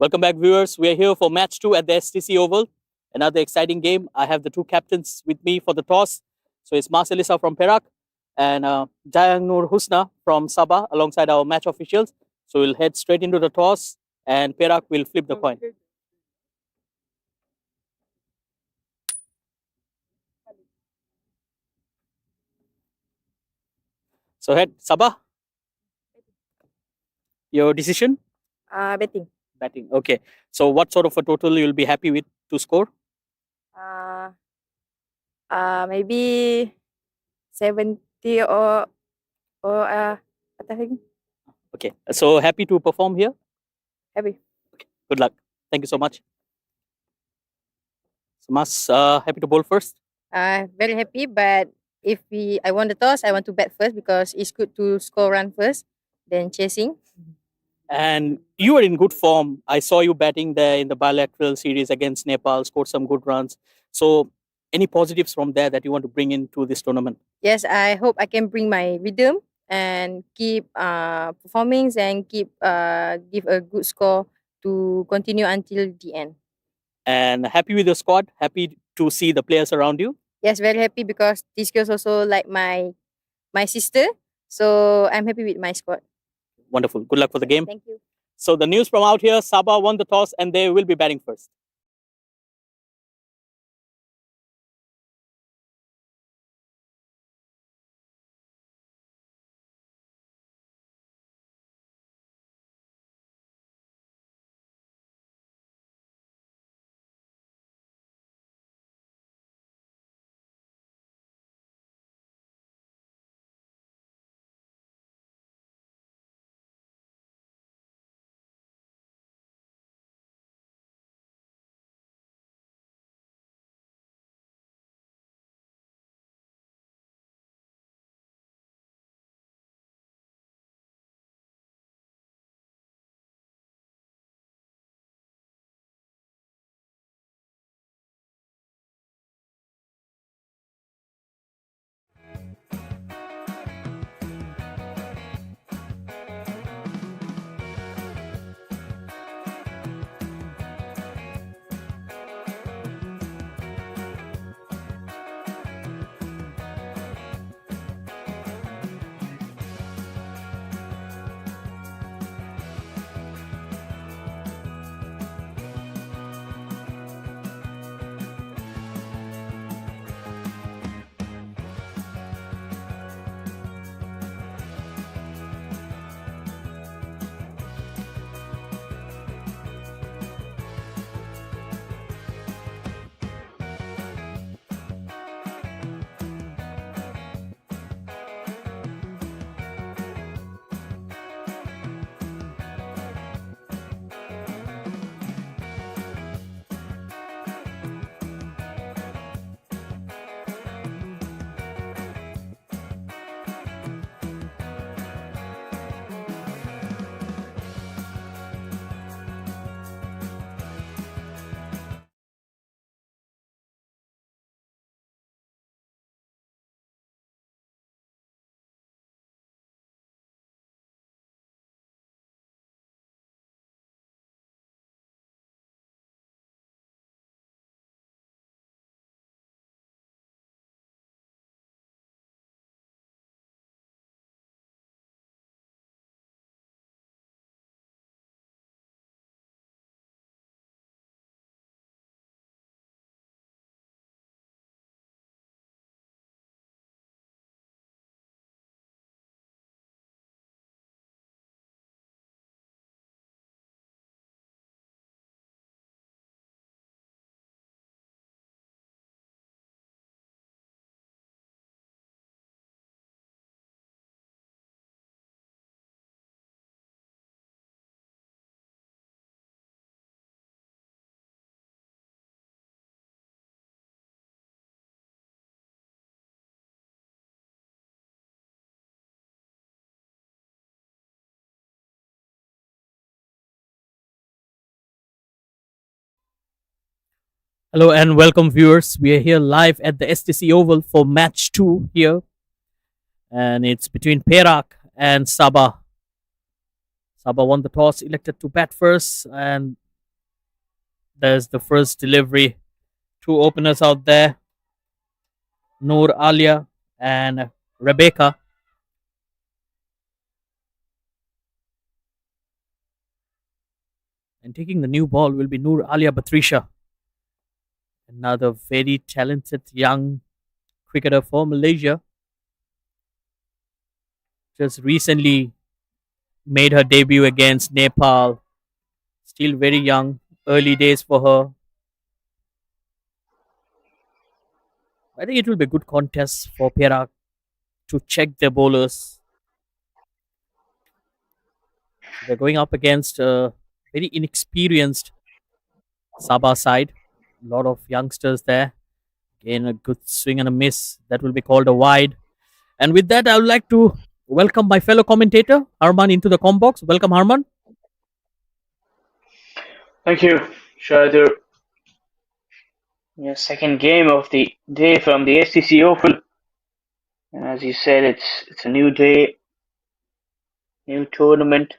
Welcome back, viewers. We are here for match 2 at the STC Oval. Another exciting game. I have the two captains with me for the toss. So it's Marcelisa from Perak and Jayang Nur Husna from Sabah alongside our match officials. So we'll head straight into the toss and Perak will flip the coin. So head Sabah. Your decision? Betting. Batting. Okay. So what sort of a total you'll be happy with to score? Maybe 70 or attacking. Okay. So happy to perform here? Happy. Okay. Good luck. Thank you so much. So Mas, happy to bowl first? Very happy, but if I won the toss, I want to bat first because it's good to score run first, then chasing. And you were in good form. I saw you batting there in the bilateral series against Nepal, scored some good runs. So, any positives from there that you want to bring into this tournament? Yes, I hope I can bring my rhythm and keep performing and keep give a good score to continue until the end. And happy with your squad? Happy to see the players around you? Yes, very happy because these girls also like my sister. So I'm happy with my squad. Wonderful. Good luck for the game. Thank you. So, the news from out here, Sabah won the toss and they will be batting first. Hello and welcome, viewers. We are here live at the STC Oval for match 2 here, and it's between Perak and Sabah. Sabah won the toss, elected to bat first, and there's the first delivery. Two openers out there, Noor Alia and Rebecca. And taking the new ball will be Noor Alia Batrisha, another very talented young cricketer for Malaysia. Just recently made her debut against Nepal. Still very young, early days for her. I think it will be a good contest for Perak to check their bowlers. They're going up against a very inexperienced Sabah side. A lot of youngsters there. Again, a good swing and a miss. That will be called a wide. And with that, I would like to welcome my fellow commentator, Harman, into the com box. Welcome, Harman. Thank you, Shadur. Yeah, second game of the day from the STC Oval. And as you said, it's a new day, new tournament.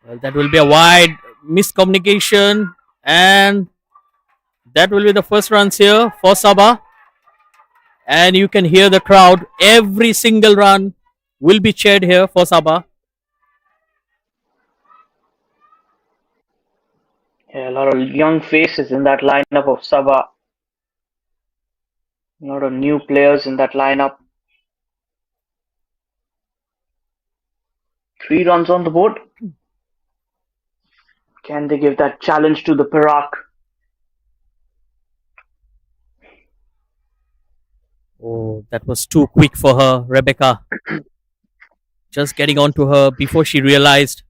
Well, that will be a wide miscommunication, and that will be the first runs here for Sabah. And you can hear the crowd. Every single run will be cheered here for Sabah. Yeah, a lot of young faces in that lineup of Sabah. A lot of new players in that lineup. 3 runs on the board. Can they give that challenge to the Perak? Oh, that was too quick for her, Rebecca. Just getting onto her before she realized.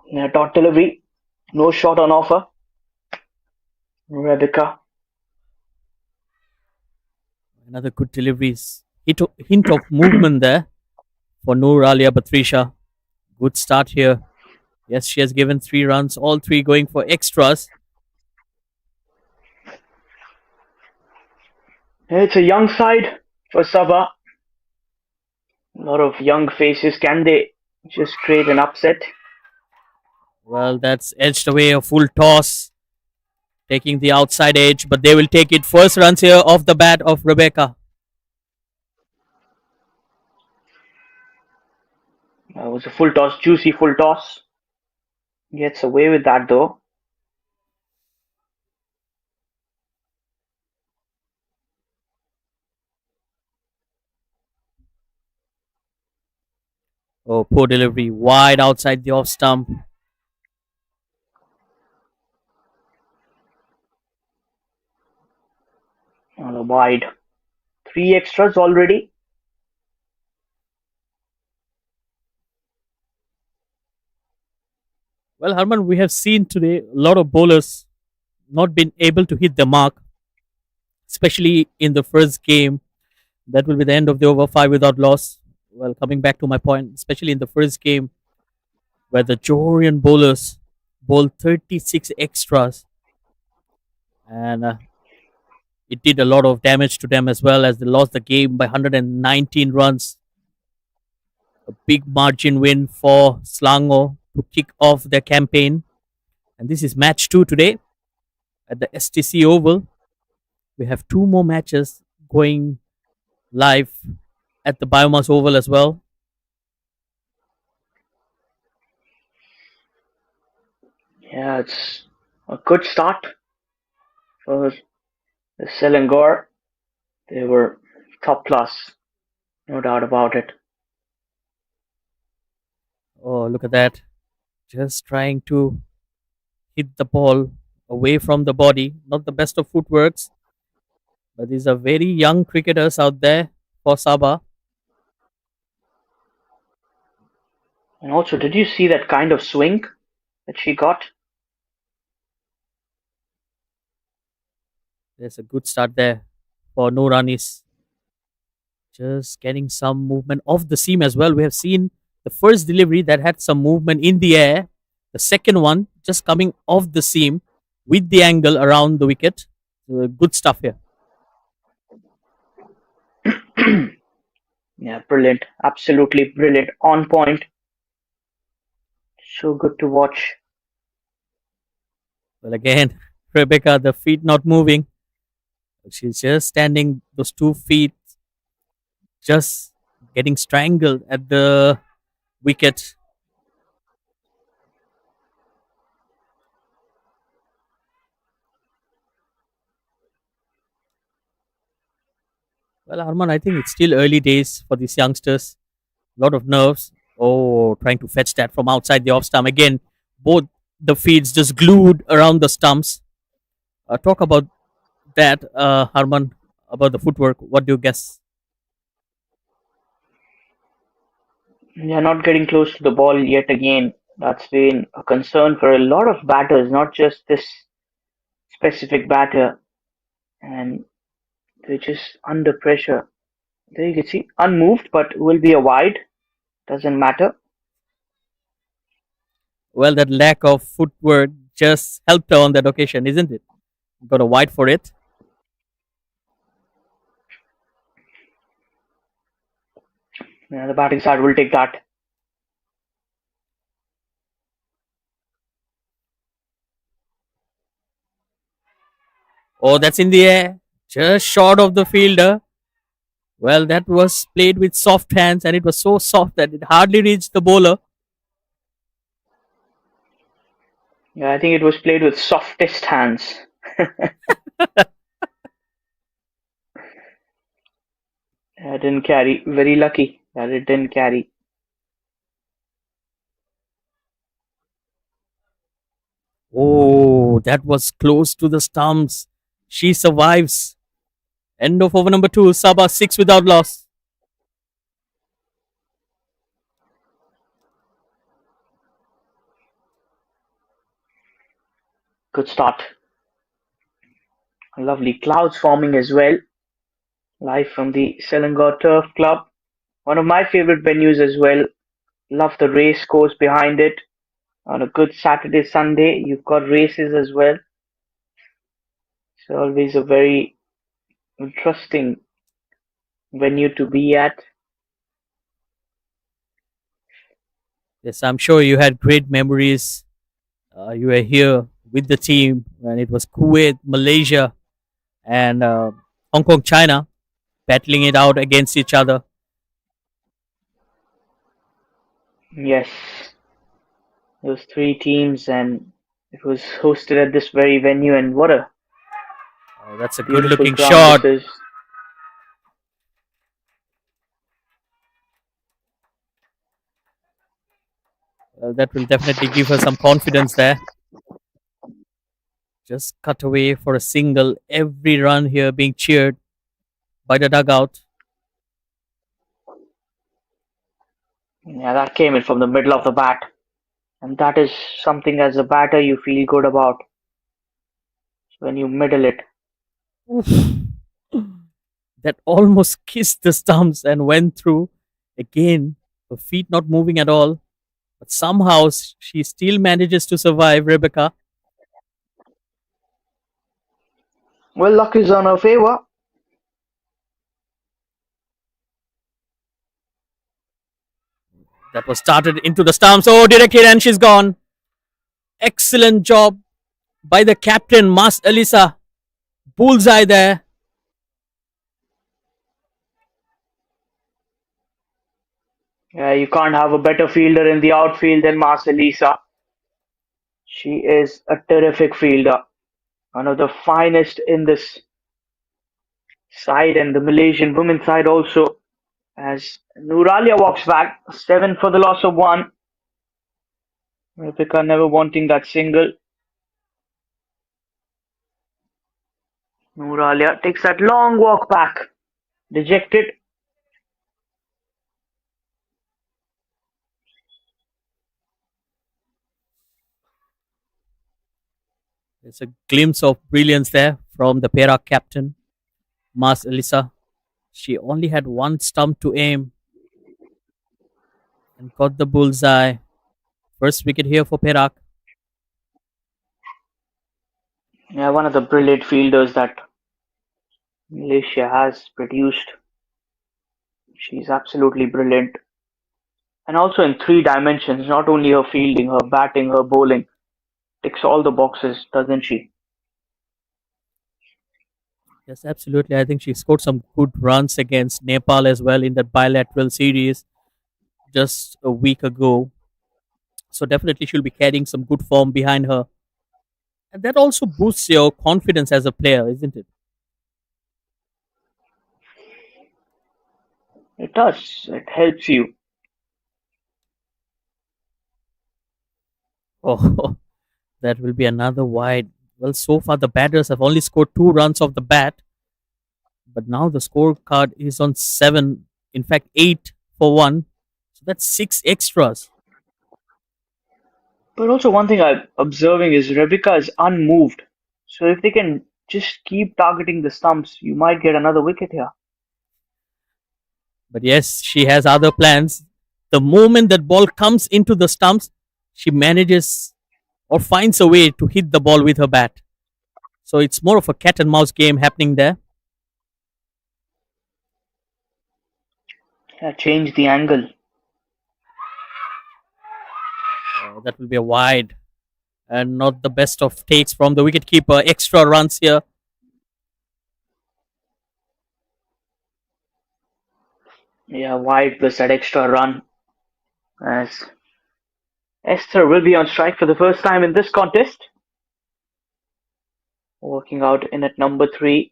Yeah, dot delivery. No shot on offer. Rebecca. Another good deliveries. Hint of movement there for Noor Alia Batrisha. Good start here. Yes, she has given 3 runs, all three going for extras. It's a young side for Sabah. A lot of young faces. Can they just create an upset? Well, that's edged away a full toss, taking the outside edge, but they will take it. First runs here off the bat of Rebecca. It was a full toss, juicy full toss. Gets away with that though. Oh, poor delivery. Wide outside the off stump. On a wide. 3 extras already. Well, Harman, we have seen today a lot of bowlers not been able to hit the mark, especially in the first game. That will be the end of the over 5 without loss. Well, coming back to my point, especially in the first game where the Johorian bowlers bowled 36 extras, and it did a lot of damage to them as well, as they lost the game by 119 runs. A big margin win for Slango to kick off their campaign. And this is match 2 today at the STC Oval. We have 2 more matches going live at the Biomass Oval as well. Yeah, it's a good start for the Selangor. They were top class, no doubt about it. Oh, look at that. Just trying to hit the ball away from the body. Not the best of footworks, but these are very young cricketers out there for Sabah. And also, did you see that kind of swing that she got? There's a good start there for Nouranis. Just getting some movement off the seam as well. We have seen the first delivery that had some movement in the air. The second one just coming off the seam with the angle around the wicket. Good stuff here. Yeah, brilliant. Absolutely brilliant. On point. So good to watch. Well, again, Rebecca, the feet not moving. She's just standing, those 2 feet just getting strangled at the wicket. Well, Arman, I think it's still early days for these youngsters. A lot of nerves. Oh, trying to fetch that from outside the off stump. Again, both the feeds just glued around the stumps. Talk about that, Harman, about the footwork. What do you guess? Yeah, not getting close to the ball yet again. That's been a concern for a lot of batters, not just this specific batter. and they're just under pressure. There you can see unmoved, but will be a wide. Doesn't matter. Well, that lack of footwork just helped her on that occasion, isn't it? Got a wide for it. Yeah, the batting side will take that. Oh, that's in the air. Just short of the fielder. Well, that was played with soft hands and it was so soft that it hardly reached the bowler. Yeah, I think it was played with softest hands. It didn't carry. Very lucky that it didn't carry. Oh, that was close to the stumps. She survives. End of over number 2. Sabah 6 without loss. Good start. Lovely clouds forming as well. Live from the Selangor Turf Club. One of my favorite venues as well. Love the race course behind it. On a good Saturday, Sunday, you've got races as well. It's always a very interesting venue to be at. Yes, I'm sure you had great memories. You were here with the team when it was Kuwait, Malaysia, and Hong Kong, China battling it out against each other. Yes, those three teams, and it was hosted at this very venue. And what a Oh, that's a good beautiful looking ground this shot. is. That will definitely give her some confidence there. Just cut away for a single. Every run here being cheered by the dugout. Yeah, that came in from the middle of the bat. And that is something as a batter you feel good about when you middle it. Oof. That almost kissed the stumps and went through. Again, her feet not moving at all. But somehow she still manages to survive, Rebecca. Well, luck is on her favor. That was started into the stumps. Oh, direct hit and she's gone. Excellent job by the captain, Mas Elisa. Bullseye there. Yeah, you can't have a better fielder in the outfield than Marcelisa. She is a terrific fielder, one of the finest in this side and the Malaysian women's side also. As Nuralia walks back, 7 for the loss of 1. Rebecca never wanting that single. Nuralia takes that long walk back, dejected. There's a glimpse of brilliance there from the Perak captain, Mas Elisa. She only had one stump to aim and got the bullseye. First wicket here for Perak. Yeah, one of the brilliant fielders that Malaysia has produced. She's absolutely brilliant. And also in three dimensions, not only her fielding, her batting, her bowling. Ticks all the boxes, doesn't she? Yes, absolutely. I think she scored some good runs against Nepal as well in that bilateral series just a week ago. So definitely she'll be carrying some good form behind her. And that also boosts your confidence as a player, isn't it? It does. It helps you. Oh, that will be another wide. Well, so far the batters have only scored 2 runs off the bat, but now the scorecard is on 7, in fact, 8 for 1. So that's 6 extras. But also one thing I'm observing is Rebecca is unmoved. So if they can just keep targeting the stumps. You might get another wicket here. But yes, she has other plans. The moment that ball comes into the stumps, she manages or finds a way to hit the ball with her bat. So it's more of a cat and mouse game happening there. Yeah, change the angle. That will be a wide and not the best of takes from the wicketkeeper. Extra runs here. Yeah, wide plus that extra run. As Esther will be on strike for the first time in this contest. Working out in at number 3.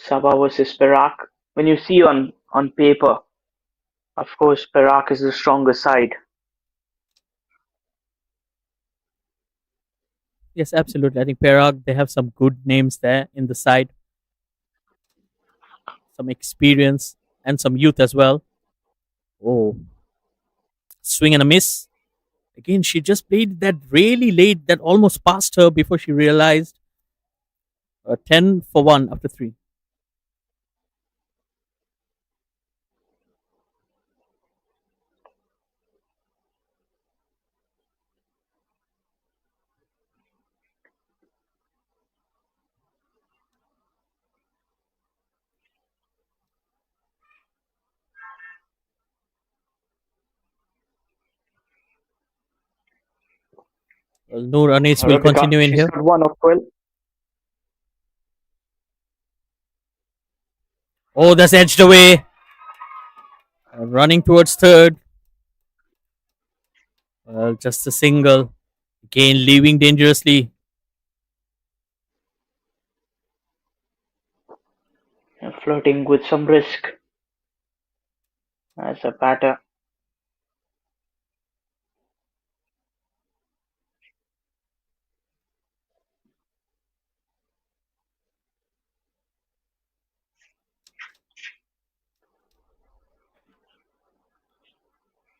Sabah versus Perak. When you see on paper, of course, Perak is the stronger side. Yes, absolutely. I think Perak, they have some good names there in the side, some experience and some youth as well. Oh, swing and a miss. Again, she just played that really late that almost passed her before she realized 10 for 1 after 3. Well, Noor Anis will Rebecca, continue in she's here. got 1 of 12. Oh, that's edged away. Running towards third. Well, just a single. Again, leaving dangerously. Flirting with some risk as a batter.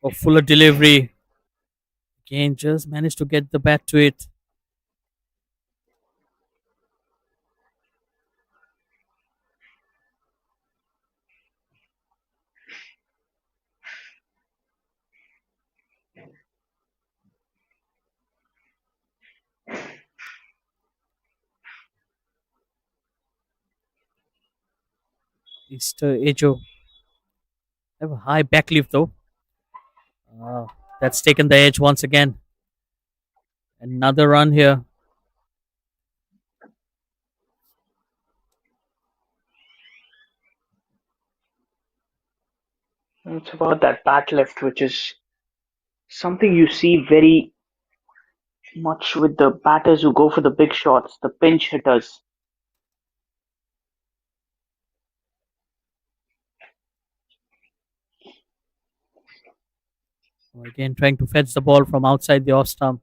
Oh, fuller delivery. Again, just managed to get the bat to it. Easter Ejo. Have a high back lift though. Uh, that's taken the edge once again. Another run here. It's about that bat lift, which is something you see very much with the batters who go for the big shots, the pinch hitters. Again, trying to fetch the ball from outside the off stump.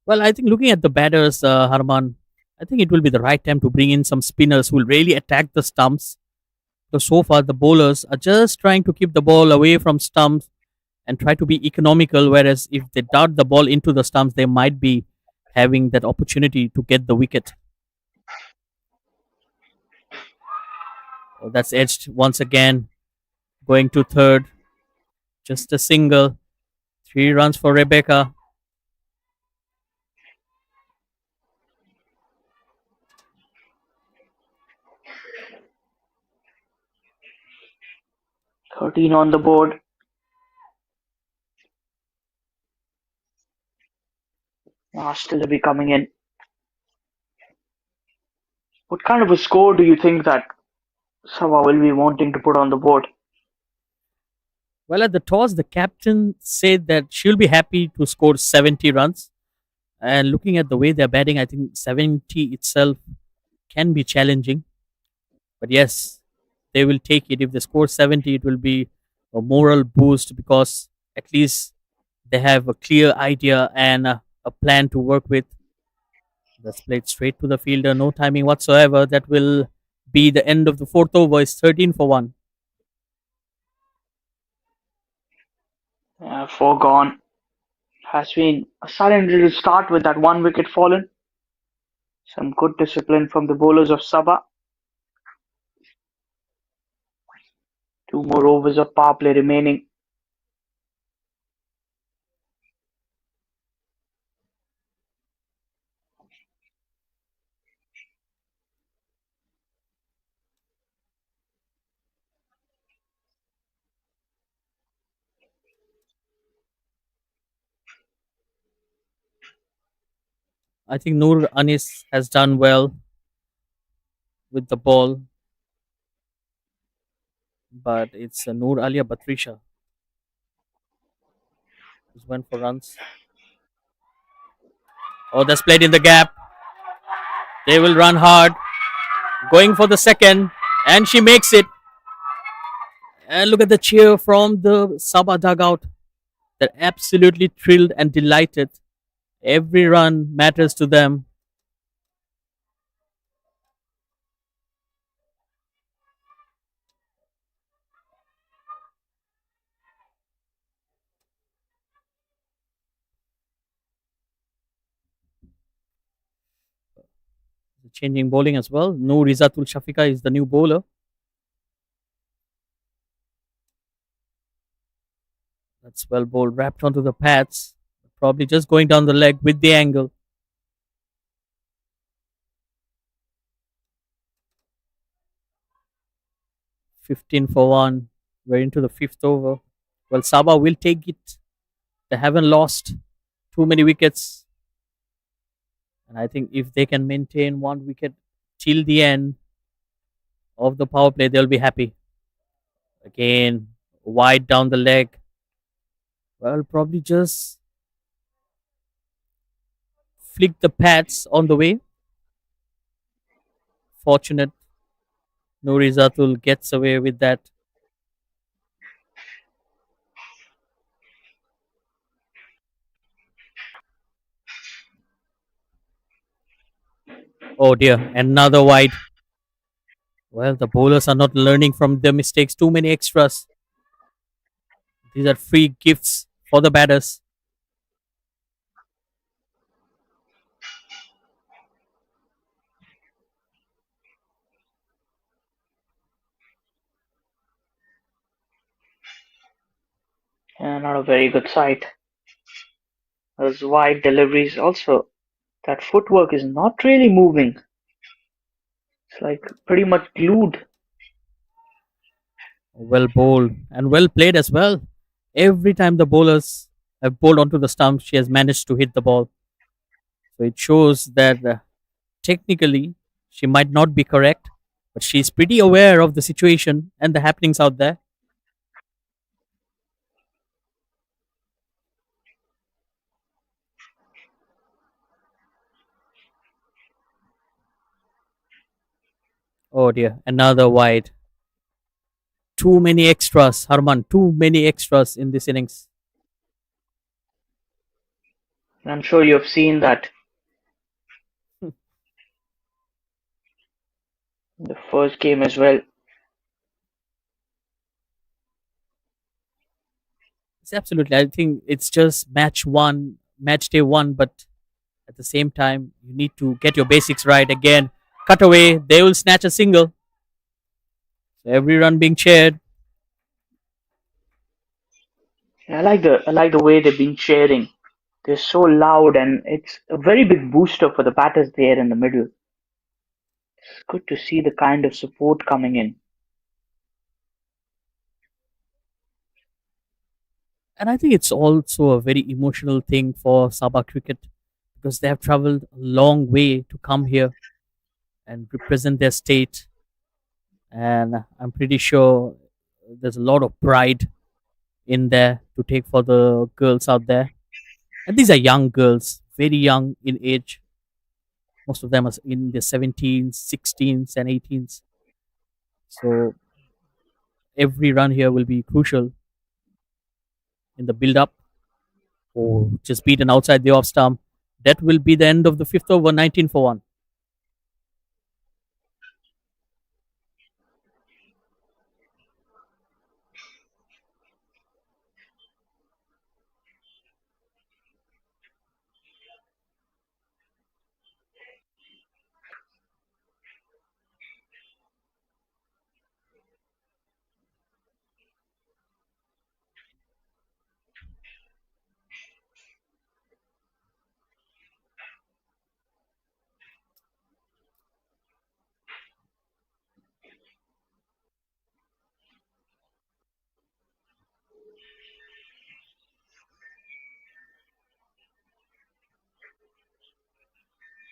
Well, I think looking at the batters, Harman, I think it will be the right time to bring in some spinners who will really attack the stumps. Because so far, the bowlers are just trying to keep the ball away from stumps and try to be economical. Whereas if they dart the ball into the stumps, they might be having that opportunity to get the wicket. Oh, that's edged once again. Going to third. Just a single. 3 runs for Rebecca. 13 on the board. Still to be coming in. What kind of a score do you think that Sabah will be wanting to put on the board? Well, at the toss, the captain said that she'll be happy to score 70 runs. And looking at the way they're batting, I think 70 itself can be challenging. But yes, they will take it. If they score 70, it will be a moral boost because at least they have a clear idea and a plan to work with. That's played straight to the fielder, no timing whatsoever. That will be the end of the fourth over. It's 13 for 1. Foregone. Has been a silent little start with that 1 wicket fallen. Some good discipline from the bowlers of Sabah. Two more overs of power play remaining. I think Noor Anis has done well with the ball, but it's Noor Alia Batrisha who's went for runs. Oh, that's played in the gap. They will run hard, going for the second, and she makes it. And look at the cheer from the Sabah dugout. They're absolutely thrilled and delighted. Every run matters to them. Changing bowling as well. No Rizatul Shafika is the new bowler. That's well bowled, wrapped onto the pads. Probably just going down the leg with the angle. 15 for 1. We're into the fifth over. Well, Sabah will take it. They haven't lost too many wickets. And I think if they can maintain one wicket till the end of the power play, they'll be happy. Again, wide down the leg. Well, probably just flick the pads on the way. Fortunate Nurizatul gets away with that. Oh dear, another wide. Well, the bowlers are not learning from their mistakes. Too many extras. These are free gifts for the batters. Not a very good sight. Those wide deliveries also. That footwork is not really moving. It's like pretty much glued. Well bowled and well played as well. Every time the bowlers have bowled onto the stump, she has managed to hit the ball. So it shows that technically she might not be correct, but she's pretty aware of the situation and the happenings out there. Oh dear, another wide. Too many extras, Harman. Too many extras in this innings. I'm sure you've seen that in the first game as well. It's absolutely. I think it's just match day one, but at the same time, you need to get your basics right again. Cut away, they will snatch a single. So every run being cheered. I like the way they've been cheering. They're so loud and it's a very big booster for the batters there in the middle. It's good to see the kind of support coming in. And I think it's also a very emotional thing for Sabah cricket because they have traveled a long way to come here and represent their state. And I'm pretty sure there's a lot of pride in there to take for the girls out there. And these are young girls, very young in age. Most of them are in their 17s, 16s, and 18s. So every run here will be crucial in the build up. Oh, just beaten outside the off stump. That will be the end of the fifth over, 19 for 1.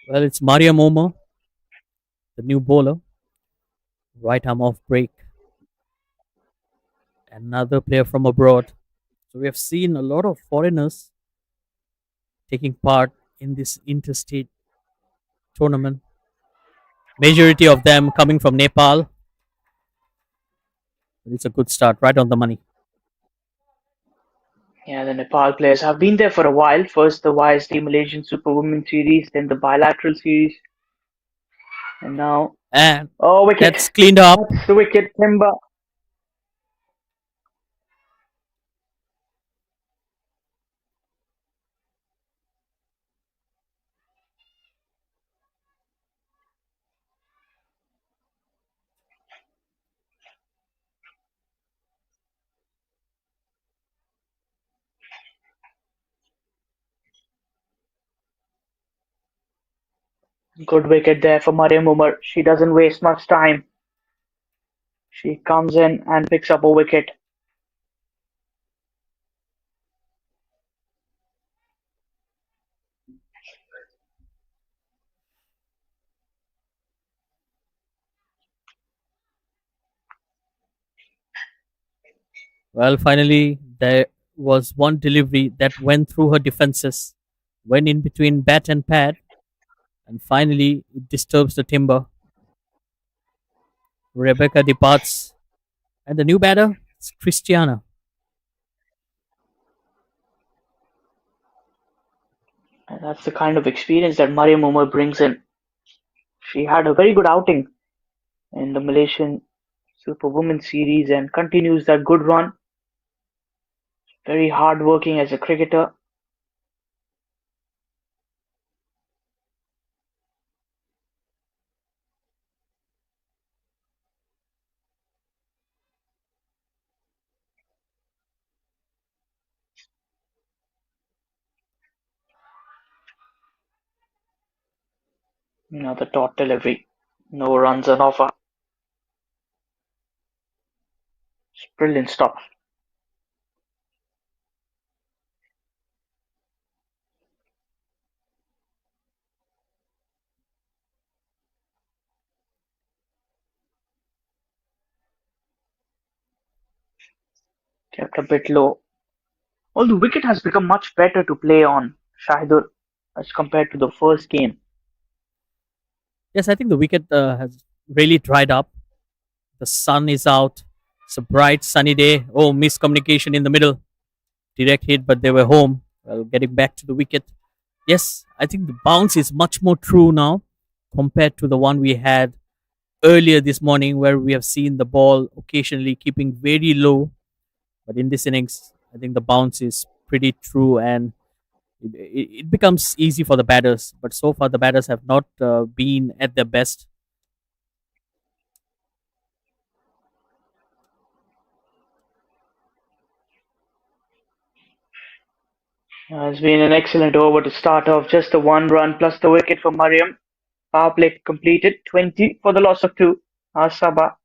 Well, it's Mariam Omer, the new bowler, right arm off break, another player from abroad. So we have seen a lot of foreigners taking part in this interstate tournament. Majority of them coming from Nepal. It's a good start, right on the money. Yeah, the Nepal players have been there for a while. First the YSD Malaysian Super Women Series, then the bilateral series, and now And oh wicket. that's cleaned up. That's the wicket, Timber. Good wicket there for Mariam Umar. She doesn't waste much time. She comes in and picks up a wicket. Well, finally, there was one delivery that went through her defenses, went in between bat and pad, and finally it disturbs the timber. Rebecca departs, and the new batter is Christiana. And that's the kind of experience that Mariam Umar brings in. She had a very good outing in the Malaysian Super Women Series and continues that good run. Very hard working as a cricketer. The dot delivery. No runs on offer. Brilliant stop. Kept a bit low. Although the wicket has become much better to play on, Shahidur, as compared to the first game. Yes, I think the wicket has really dried up. The sun is out. It's a bright sunny day. Oh, miscommunication in the middle. Direct hit, but they were home. Well, getting back to the wicket. Yes, I think the bounce is much more true now compared to the one we had earlier this morning, where we have seen the ball occasionally keeping very low. But in this innings, I think the bounce is pretty true, and it becomes easy for the batters. But so far, the batters have not been at their best. It's been an excellent over to start off. Just the one run plus the wicket for Mariam. Power play completed. 20 for the loss of two. Sabah.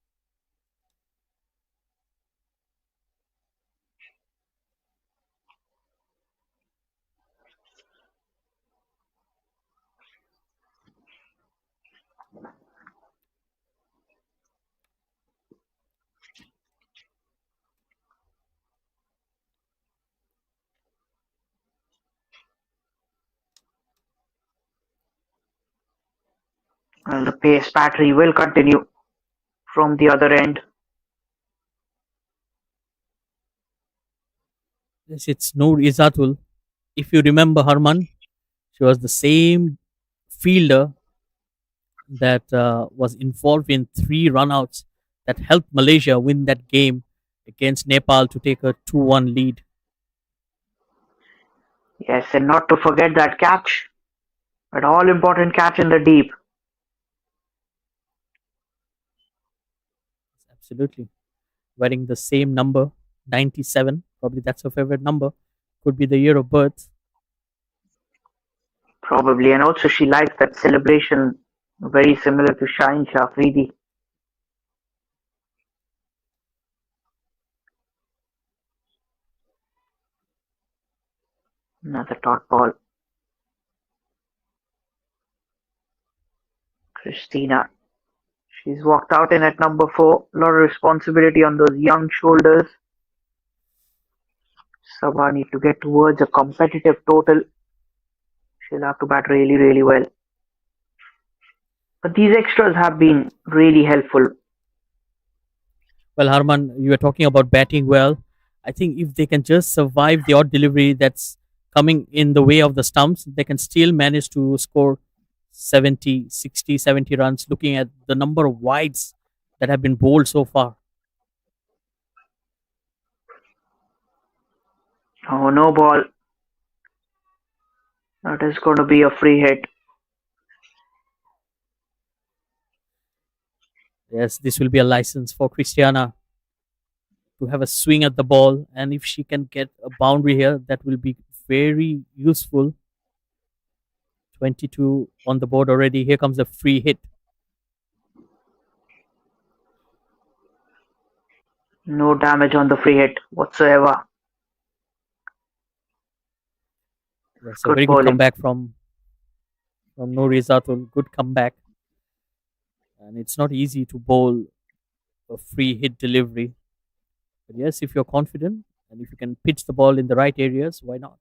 And the pace battery will continue from the other end. Yes, it's Noor Izatul. If you remember Harman, she was the same fielder that was involved in three runouts that helped Malaysia win that game against Nepal to take a 2-1 lead. Yes, and not to forget that catch. That all important catch in the deep. Absolutely. Wearing the same number, 97. Probably that's her favorite number. Could be the year of birth. Probably. And also she likes that celebration very similar to Shaheen Shafridi. Another dot ball. Christina. She's walked out in at number 4. A lot of responsibility on those young shoulders. Sabah need to get towards a competitive total. She'll have to bat really, really well. But these extras have been really helpful. Well, Harman, you were talking about batting well. I think if they can just survive the odd delivery that's coming in the way of the stumps, they can still manage to score 70, 60, 70 runs, looking at the number of wides that have been bowled so far. Oh, no ball. That is going to be a free hit. Yes, this will be a license for Christiana to have a swing at the ball. And if she can get a boundary here, that will be very useful. 22 on the board already. Here comes a free hit. No damage on the free hit whatsoever. Yes, a Good very good bowling. comeback from Nurizatul. Good comeback. And it's not easy to bowl a free hit delivery. But yes, if you're confident and if you can pitch the ball in the right areas, why not?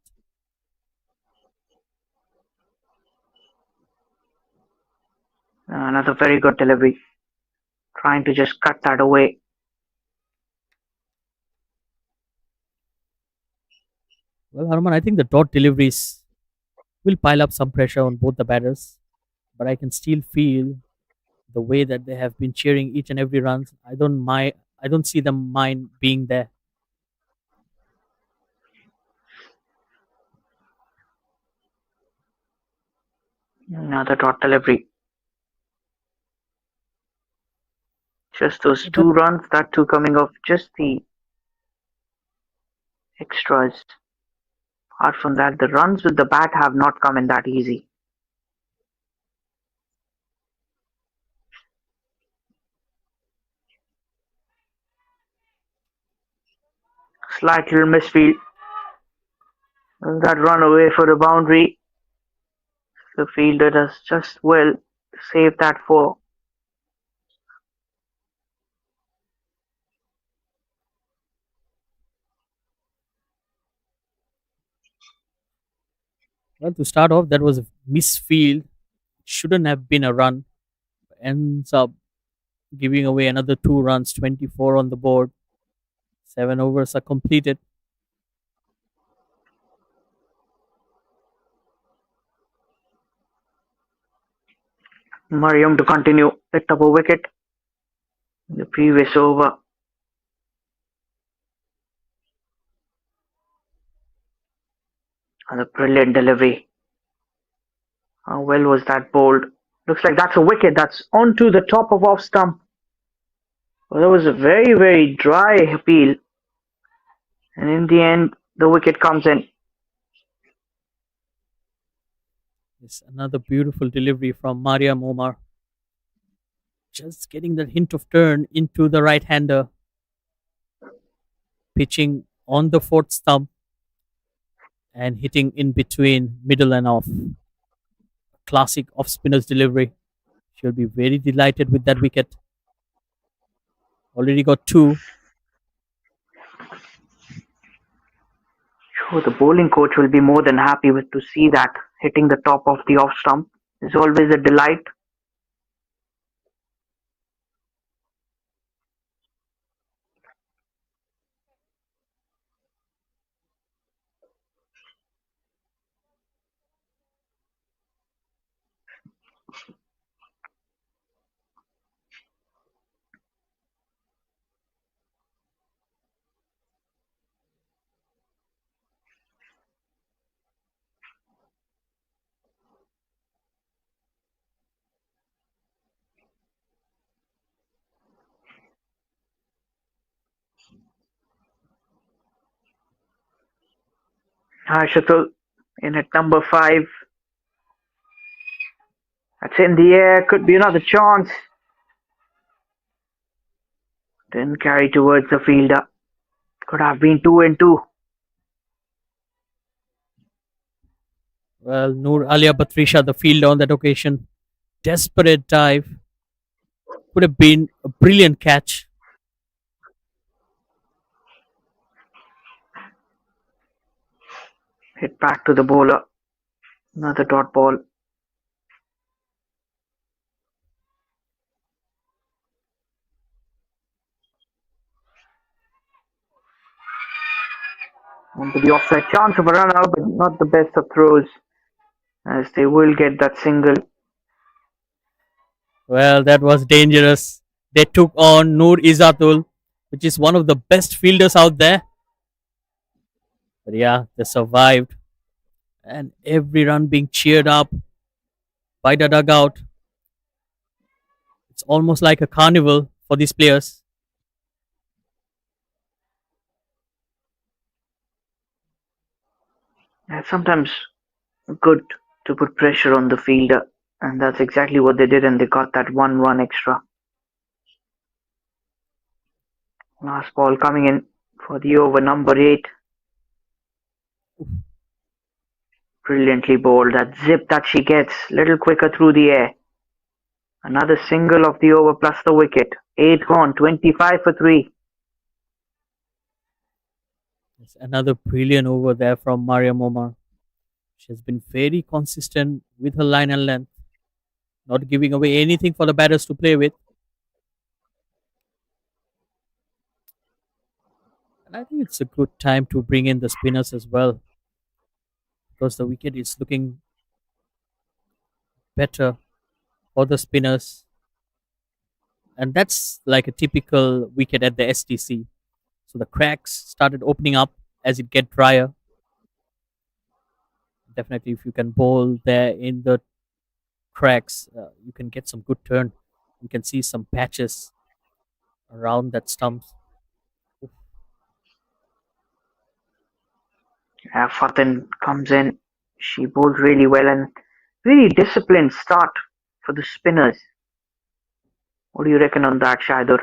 Another very good delivery. Trying to just cut that away. Well, Harman, I think the dot deliveries will pile up some pressure on both the batters, but I can still feel the way that they have been cheering each and every run. I don't see them mind being there. Another dot delivery. Just those But 2 runs, that too coming off just the extras. Apart from that, the runs with the bat have not come in that easy. Slight little misfield. That run away for the boundary. The fielder does just well to save that 4. well, to start off, that was a misfield. Shouldn't have been a run. Ends up giving away another 2 runs, 24 on the board. 7 overs are completed. Mariam to continue. Picked up a wicket in the previous over. And a brilliant delivery. How well was that bowled? Looks like that's a wicket. That's onto the top of off stump. Well, that was a very, very dry appeal. And in the end, the wicket comes in. It's another beautiful delivery from Mariam Omar. Just getting that hint of turn into the right hander. Pitching on the fourth stump and hitting in between middle and off. Classic off spinner's delivery. She'll be very delighted with that wicket. Already got 2. Sure, the bowling coach will be more than happy with to see that hitting the top of the off stump is always a delight. Shatul in at number 5. That's in the air. Could be another chance. Didn't carry towards the fielder. Could have been 2 and 2. Well, Noor Alia Batrisha, the fielder on that occasion, desperate dive. Could have been a brilliant catch. Hit back to the bowler. Another dot ball. Onto the offside. Chance of a run out, but not the best of throws, as they will get that single. Well, that was dangerous. They took on Noor Izatul, which is one of the best fielders out there. But yeah, they survived. And every run being cheered up by the dugout. It's almost like a carnival for these players. It's sometimes good to put pressure on the fielder, and that's exactly what they did, and they got that one run extra. Last ball coming in for the over, number 8. Brilliantly bowled. That zip that she gets, little quicker through the air. Another single of the over plus the wicket. 8 gone, 25 for 3. It's another brilliant over there from Mariam Omar. She has been very consistent with her line and length, not giving away anything for the batters to play with. And I think it's a good time to bring in the spinners as well, because the wicket is looking better for the spinners. And that's like a typical wicket at the STC. So the cracks started opening up as it get drier. Definitely, if you can bowl there in the cracks, you can get some good turn. You can see some patches around that stumps. Fatin comes in. She bowled really well and really disciplined start for the spinners. What do you reckon on that, Shaidur?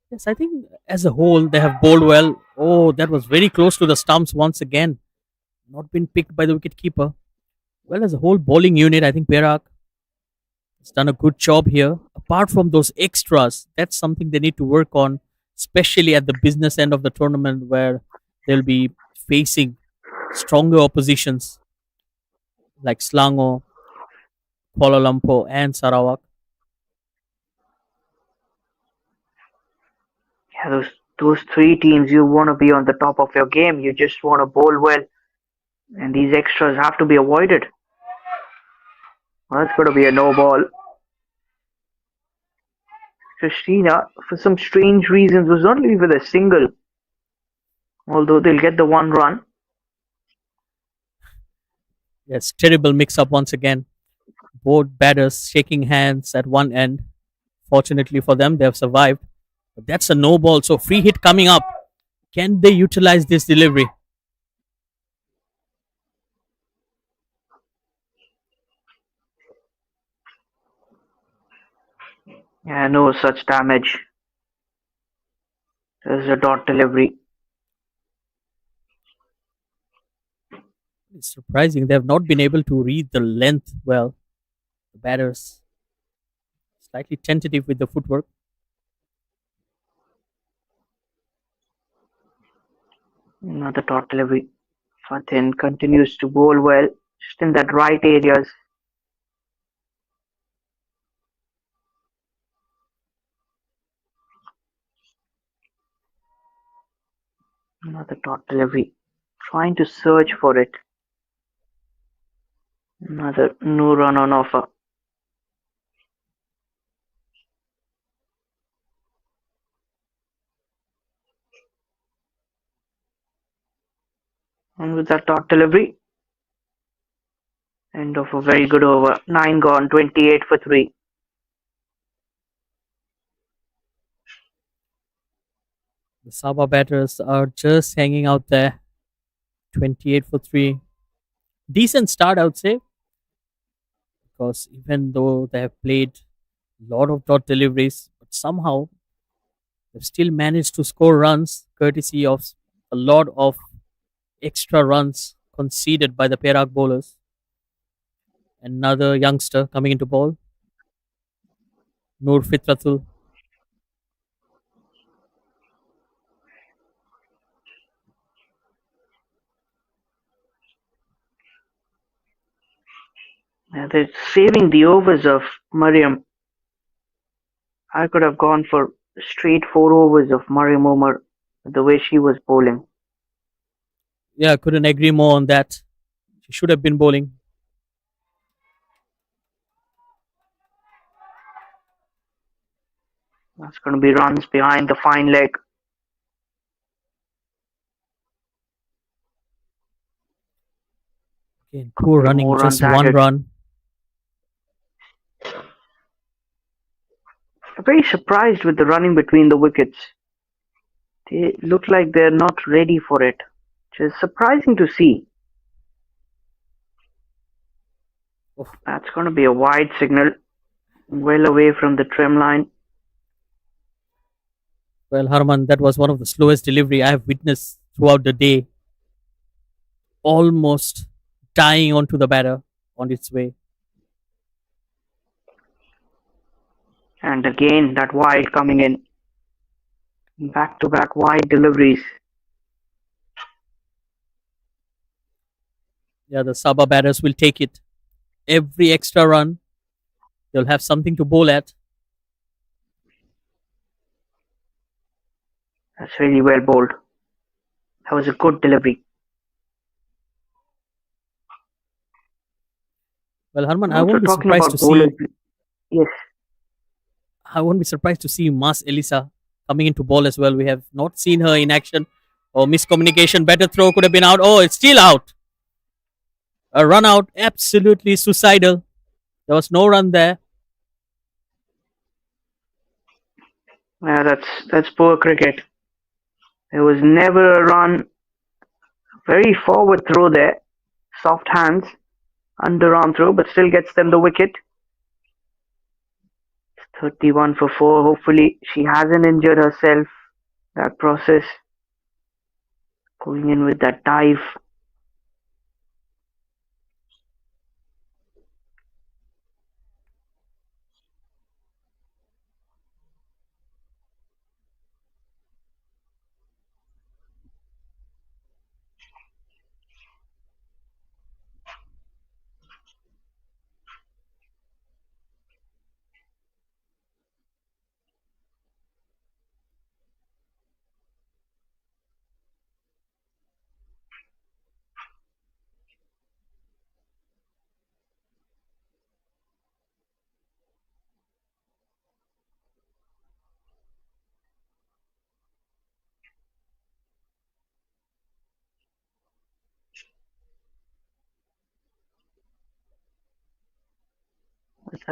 Yes, I think as a whole they have bowled well. Oh, that was very close to the stumps once again. Not been picked by the wicket keeper. Well, as a whole bowling unit, I think Perak has done a good job here. Apart from those extras, that's something they need to work on, especially at the business end of the tournament where they'll be facing stronger oppositions like Selangor, Kuala Lumpur, and Sarawak. Yeah, those 3 teams, you want to be on the top of your game. You just want to bowl well, and these extras have to be avoided. Well, that's going to be a no ball. Christina, for some strange reasons, was not leaving with a single, although they'll get the one run. Yes, terrible mix up once again. Both batters shaking hands at one end. Fortunately for them, they have survived. But that's a no ball, so free hit coming up. Can they utilize this delivery? Yeah, no such damage. There's a dot delivery. It's surprising they have not been able to read the length well. The batters slightly tentative with the footwork. Another dot delivery. Fatin continues to bowl well, just in that right areas. Another dot delivery. Trying to search for it. Another no run on offer. And with that dot delivery, end of a very good over. 9 gone, 28 for 3. The Sabah batters are just hanging out there. 28 for 3. Decent start, I would say, because even though they have played a lot of dot deliveries, but somehow they've still managed to score runs courtesy of a lot of extra runs conceded by the Perak bowlers. Another youngster coming into ball, Nur Fitratul. They're saving the overs of Mariam. I could have gone for straight 4 overs of Mariam Omar the way she was bowling. Yeah, couldn't agree more on that. She should have been bowling. That's going to be runs behind the fine leg. Again, Could poor be running, more just runs one added. run. I'm very surprised with the running between the wickets. They look like they're not ready for it, which is surprising to see. Oh, That's going to be a wide signal, well away from the trim line. well, Harman, that was one of the slowest delivery I have witnessed throughout the day. Almost dying onto the batter on its way. And again, that wide coming in. Back to back wide deliveries. Yeah, the Sabah batters will take it. Every extra run, they'll have something to bowl at. That's really well bowled. That was a good delivery. Well, Harman, And also talking about bowlers, yes, I won't be surprised to see Mas Elisa coming into ball as well. We have not seen her in action. Oh, miscommunication. Better throw could have been out. Oh, it's still out. A run out. Absolutely suicidal. There was no run there. yeah, that's poor cricket. There was never a run. Very forward throw there. Soft hands, underarm throw, but still gets them the wicket. 31 for 4. Hopefully, she hasn't injured herself. That process. Going in with that dive.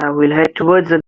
We'll head towards the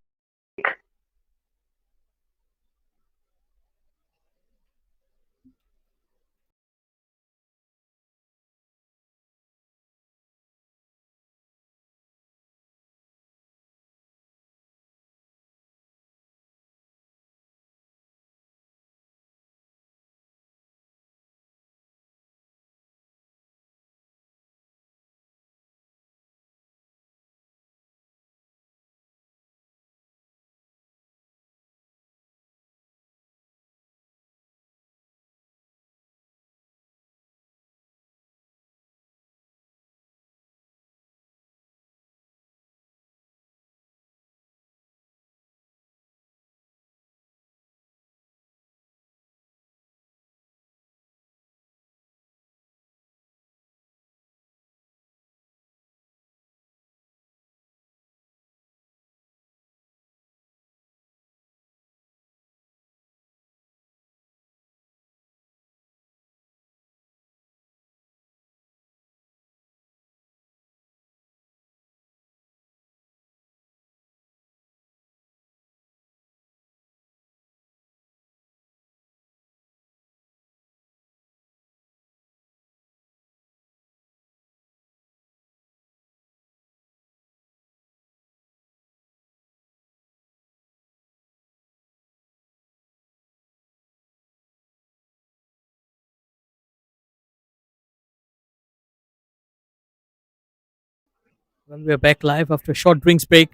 Well, we're back live after a short drinks break.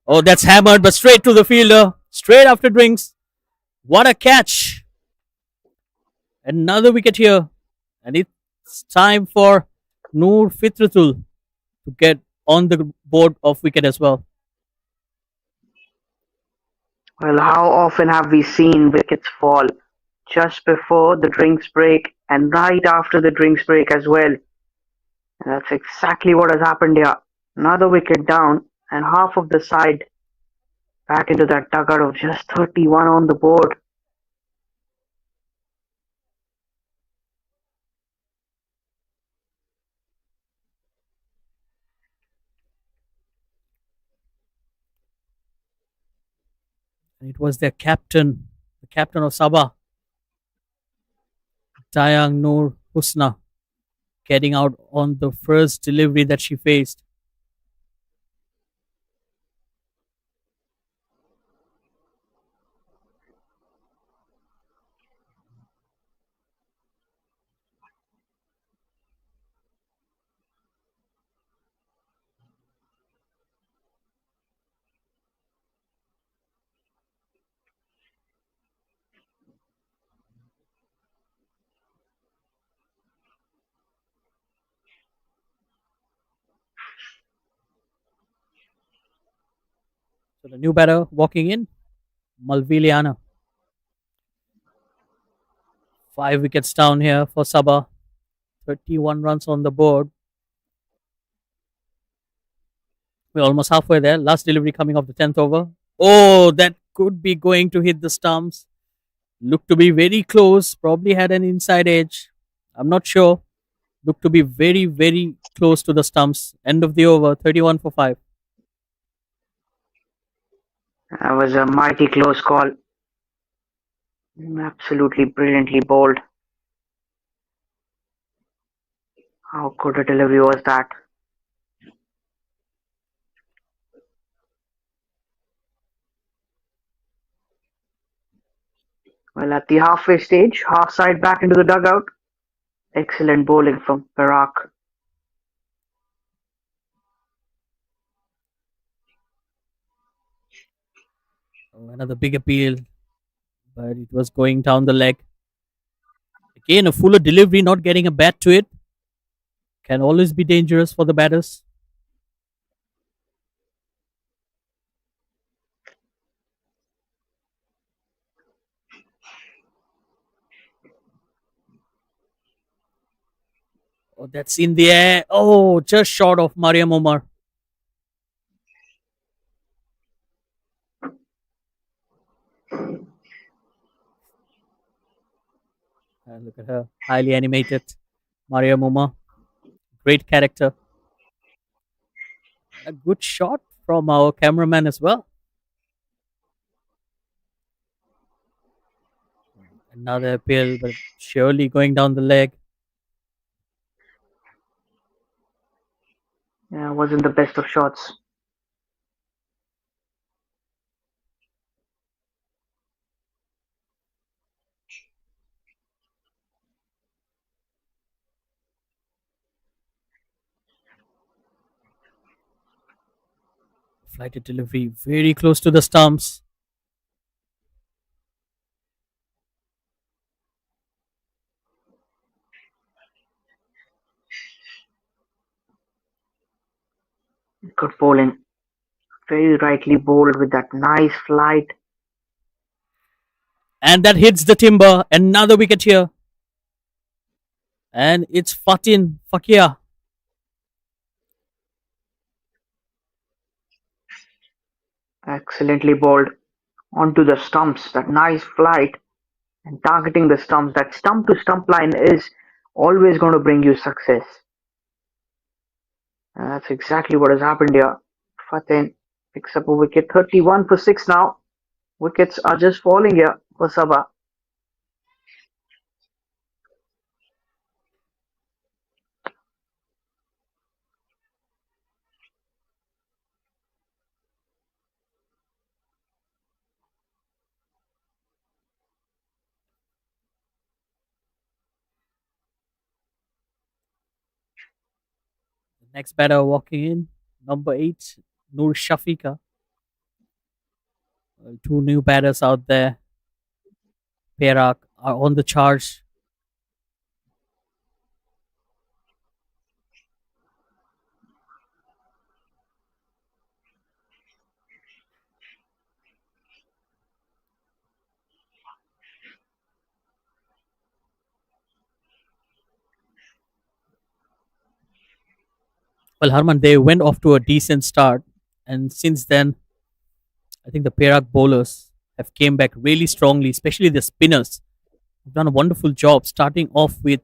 Oh, that's hammered, but straight to the fielder. Straight after drinks. What a catch. Another wicket here. And it's time for Noor Fitratul to get on the board of wicket as well. Well, how often have we seen wickets fall just before the drinks break and right after the drinks break as well? And that's exactly what has happened here. Another wicket down and half of the side back into that dugout of just 31 on the board. And it was their captain, the captain of Sabah, Dayang Noor Husna, getting out on the first delivery that she faced. So the new batter walking in, Malviliana. 5 wickets down here for Sabah. 31 runs on the board. We're almost halfway there. Last delivery coming off the 10th over. Oh, that could be going to hit the stumps. Looked to be very close. Probably had an inside edge. I'm not sure. Looked to be very, very close to the stumps. End of the over, 31 for 5. That was a mighty close call. Absolutely brilliantly bowled. How good a delivery was that? Well, at the halfway stage, half side back into the dugout. Excellent bowling from Perak. Oh, another big appeal, but it was going down the leg. Again, a fuller delivery, not getting a bat to it. Can always be dangerous for the batters. Oh, that's in the air. Oh, just short of Mariam Omar. Look at her, highly animated. Mariam Omar, great character. A good shot from our cameraman as well. Another appeal, but surely going down the leg. Yeah, wasn't the best of shots. Flighted delivery, very close to the stumps. Good bowling. Very rightly bowled with that nice flight. And that hits the timber. Another wicket here. And it's Fatin Fakia. Excellently bowled onto the stumps. That nice flight and targeting the stumps. That stump to stump line is always going to bring you success. And that's exactly what has happened here. Fatin picks up a wicket. 31 for 6 now. Wickets are just falling here for Sabah. The next batter walking in, Number 8, Noor Shafika. Two new batters out there. Perak are on the charge. Well, Harman, they went off to a decent start, and since then, I think the Perak bowlers have came back really strongly, especially the spinners. They've done a wonderful job, starting off with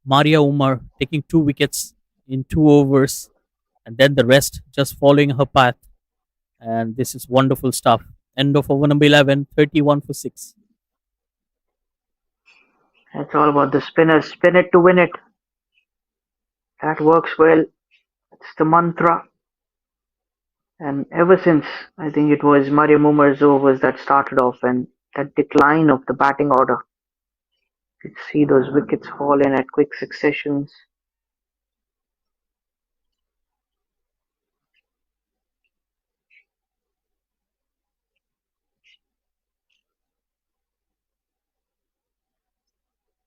Maria Umar taking 2 wickets in 2 overs, and then the rest just following her path. And this is wonderful stuff. End of over number 11, 31 for 6. It's all about the spinners. Spin it to win it. That works well. It's the mantra. And ever since, I think it was Mariam Umar's overs that started off, and that decline of the batting order. You could see those wickets fall in at quick successions.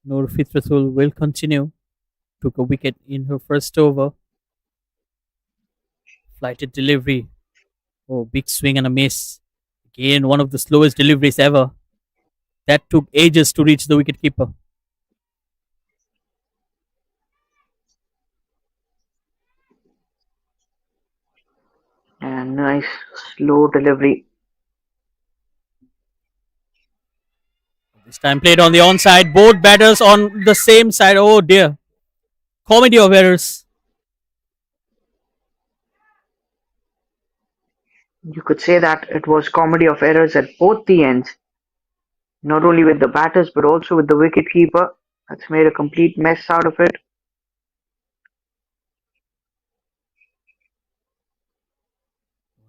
Noor Fitratul will continue. Took a wicket in her first over. Flighted delivery. Oh, big swing and a miss. Again, one of the slowest deliveries ever. That took ages to reach the wicketkeeper. And nice slow delivery. This time played on the onside. Both batters on the same side. Oh dear. Comedy of errors. You could say that it was comedy of errors at both the ends, not only with the batters but also with the wicketkeeper. That's made a complete mess out of it.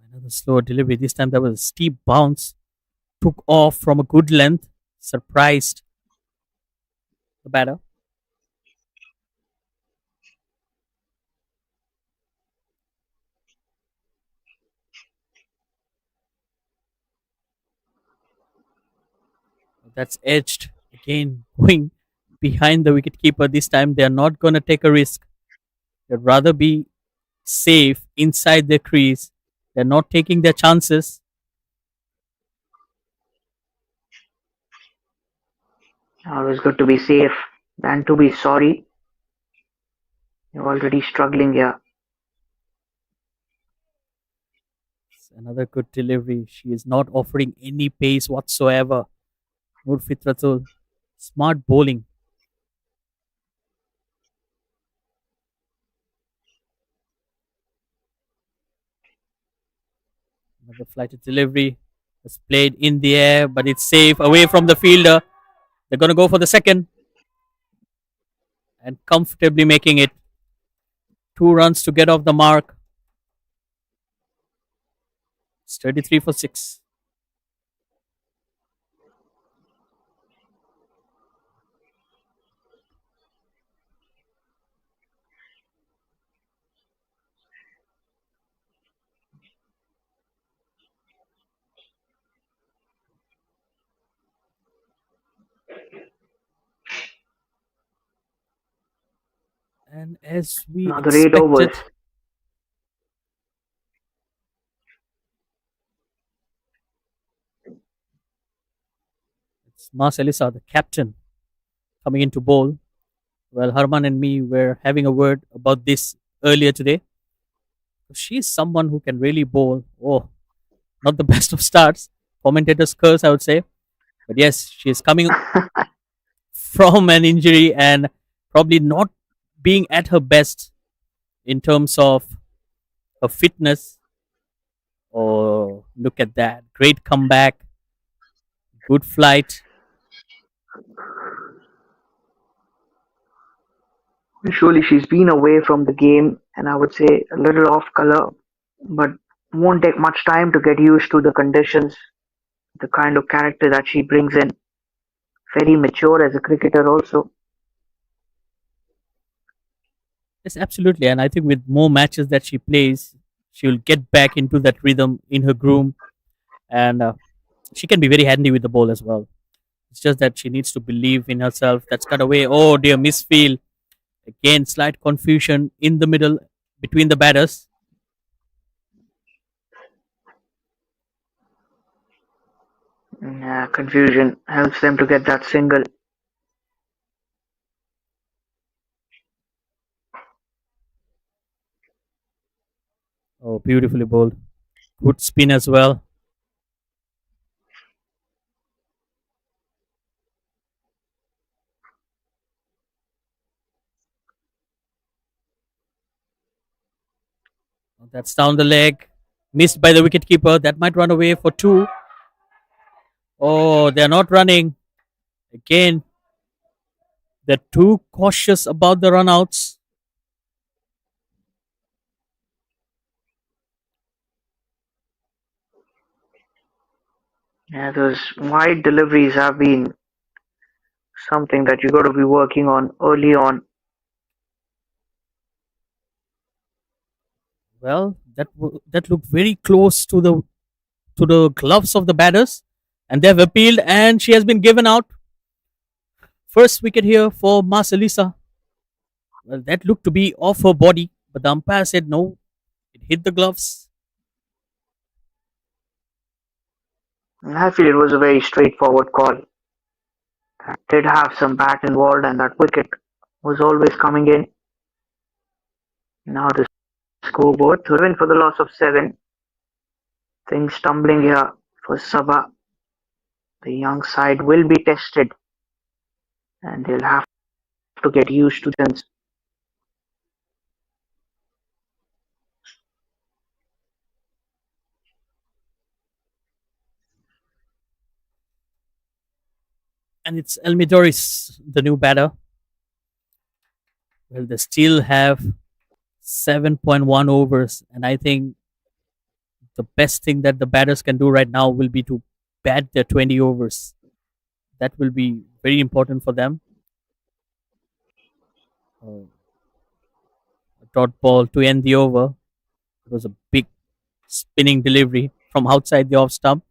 Another slower delivery. This time there was a steep bounce. Took off from a good length. Surprised the batter. That's edged. Again, going behind the wicketkeeper. This time they are not going to take a risk. They'd rather be safe inside their crease. They're not taking their chances. Always good to be safe than to be sorry. You're already struggling here. Another good delivery. She is not offering any pace whatsoever. Noor Fitratul. Smart bowling. Another flighted delivery. It's played in the air, but it's safe away from the fielder. They're going to go for the second and comfortably making it. 2 runs to get off the mark. It's 33 for 6. And as we Another 8 overs. expected, it's Mas Elisa, the captain, coming into bowl. Well, Harman and me were having a word about this earlier today. She's someone who can really bowl. Oh, not the best of starts. Commentators curse, I would say. But yes, she is coming from an injury and probably not being at her best in terms of her fitness. Oh, look at that. Great comeback. Good flight. Surely she's been away from the game and I would say a little off color, but won't take much time to get used to the conditions, the kind of character that she brings in. Very mature as a cricketer also. Yes, absolutely. And I think with more matches that she plays, She'll get back into that rhythm in her groove, and she can be very handy with the ball as well. It's just that she needs to believe in herself. That's cut away. Oh dear, misfield. Again, slight confusion in the middle between the batters. Yeah, confusion helps them to get that single. Oh, beautifully bowled. Good spin as well. That's down the leg. Missed by the wicketkeeper. That might run away for two. Oh, they're not running. Again, they're too cautious about the runouts. Yeah, those wide deliveries have been something that you got to be working on early on. Well, that looked very close to the gloves of the batters, and they've appealed, and she has been given out. First wicket here for Marcelisa. Well, that looked to be off her body, but the umpire said no, it hit the gloves. I feel it was a very straightforward call. That did have some bat involved, and that wicket was always coming in. Now the scoreboard 11 for the loss of 7. Things tumbling here for Sabah. The young side will be tested, and they'll have to get used to this. And it's Elmidoris, the new batter. Well, they still have 7.1 overs, and I think the best thing that the batters can do right now will be to bat their 20 overs. That will be very important for them. Uh, a dot ball to end the over. It was a big spinning delivery from outside the off stump.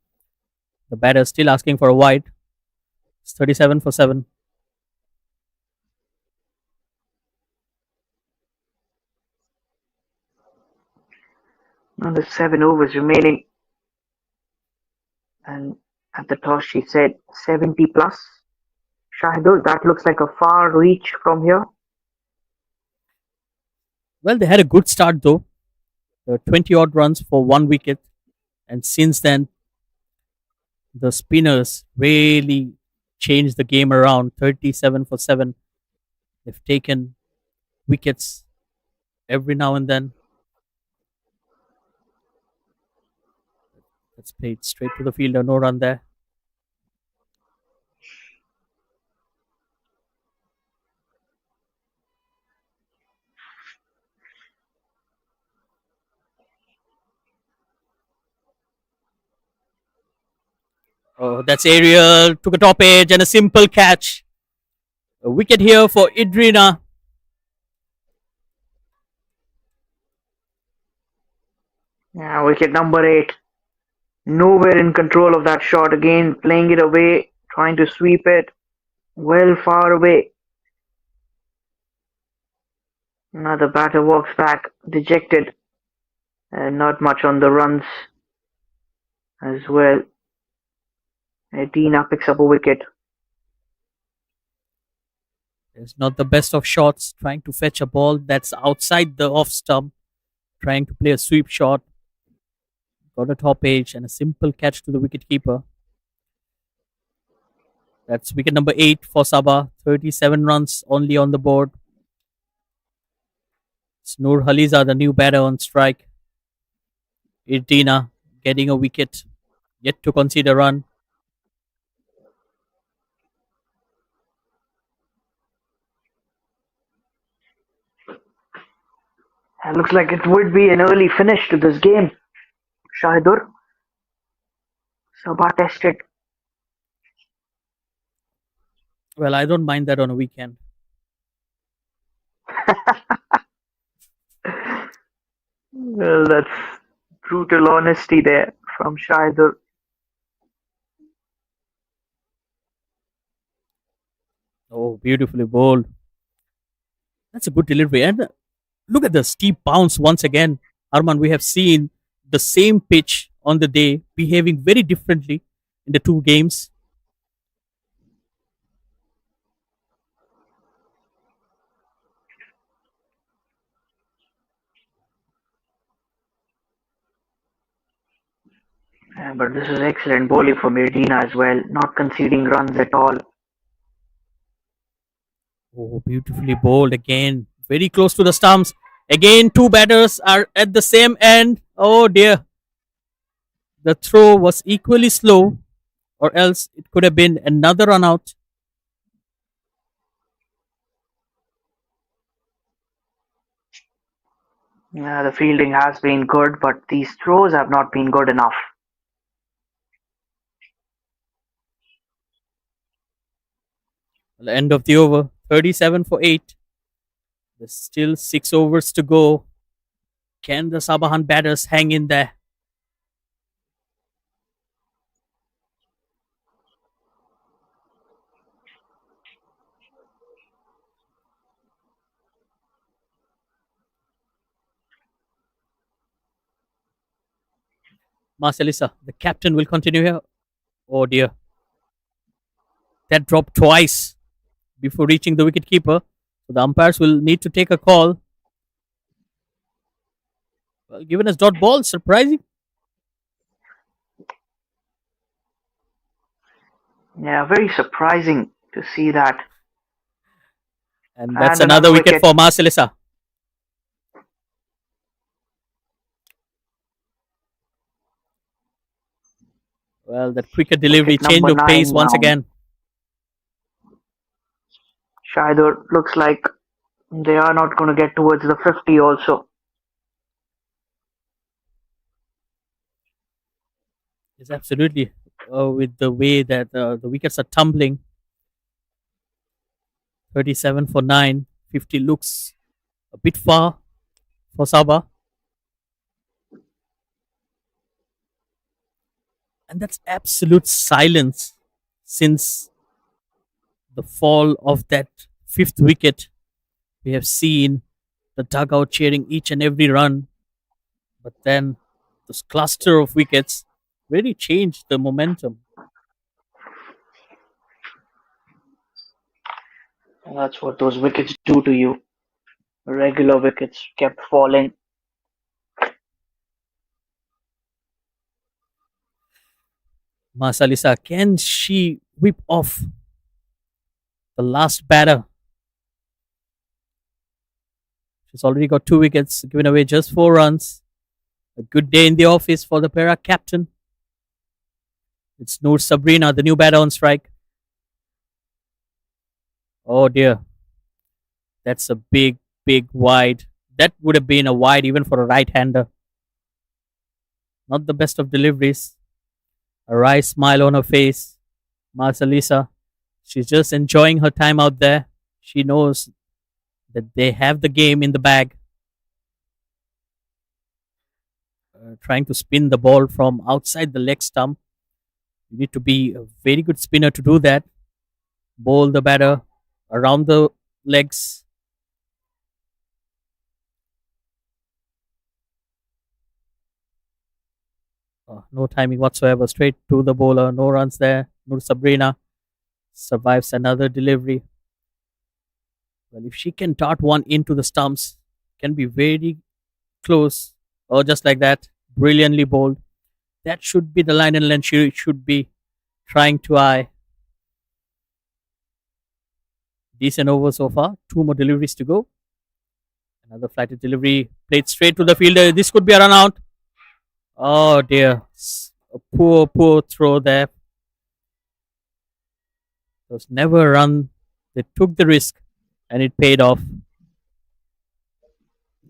The batter still asking for a wide. It's 37 for 7. Now there's 7 overs remaining, and at the toss she said 70 plus. Shahidul, that looks like a far reach from here. Well, they had a good start though. 20 odd runs for one wicket. And since then, the spinners really changed the game around. 37 for 7. They've taken wickets every now and then. That's played straight to the fielder. No run there. Oh, that's Ariel. Took a top edge and a simple catch. A wicket here for Idrina. Yeah, wicket number 8. Nowhere in control of that shot again, playing it away, trying to sweep it well far away. Now the batter walks back, dejected, and not much on the runs as well. Dina picks up a wicket. It's not the best of shots. Trying to fetch a ball that's outside the off stump. Trying to play a sweep shot. Got a top edge and a simple catch to the wicketkeeper. That's wicket number 8 for Sabah. 37 runs only on the board. It's Noor Haliza, the new batter on strike. Irdina getting a wicket. Yet to concede a run. It looks like it would be an early finish to this game. Shahidur, Sabah tested. Well, I don't mind that on a weekend. Well, Brutal honesty there from Shaidur. Oh, beautifully bowled. That's a good delivery. And look at the steep bounce once again. Arman, we have seen the same pitch on the day behaving very differently in the two games. Yeah, but this is excellent bowling for Medina as well, not conceding runs at all. Oh, beautifully bowled again. Very close to the stumps. Again, two batters are at the same end. Oh dear. The throw was equally slow, or else it could have been another run out. Yeah, the fielding has been good, but these throws have not been good enough. At the end of the over, 37 for 8. There's still 6 overs to go. Can the Sabahan batters hang in there? Marcelisa, the captain, will continue here. Oh dear. That dropped twice before reaching the wicketkeeper. So the umpires will need to take a call. Well, given as dot ball, surprising. Yeah, very surprising to see that. And that's And another another wicket wicket. for Marcelisa. Well, that quicker delivery, Wicket change number of pace 9 once now. again. Shaidur looks like they are not going to get towards the 50 also. Yes, absolutely. With the way that the wickets are tumbling, 37 for 9, 50 looks a bit far for Sabah. And that's absolute silence since the fall of that fifth wicket. We have seen the dugout cheering each and every run, but then this cluster of wickets really changed the momentum. And that's what those wickets do to you. Regular wickets kept falling. Masalisa, can she whip off the last batter? She's already got 2 wickets, giving away just 4 runs. A good day in the office for the Perak captain. It's Noor Sabrina, the new batter on strike. Oh dear, that's a big, big wide. That would have been a wide even for a right-hander. Not the best of deliveries. A wry smile on her face. Marcelisa, she's just enjoying her time out there. She knows that they have the game in the bag. Trying to spin the ball from outside the leg stump. You need to be a very good spinner to do that. Bowl the batter around the legs. No timing whatsoever. Straight to the bowler. No runs there. Nur Sabrina survives another delivery. Well, if she can dart one into the stumps, can be very close. Oh, just like that. Brilliantly bowled. That should be the line and length she should be trying to eye. Decent over so far. 2 more deliveries to go. Another flighted delivery played straight to the fielder. This could be a run out. Oh dear. A poor, poor throw there. It was never a run. They took the risk and it paid off.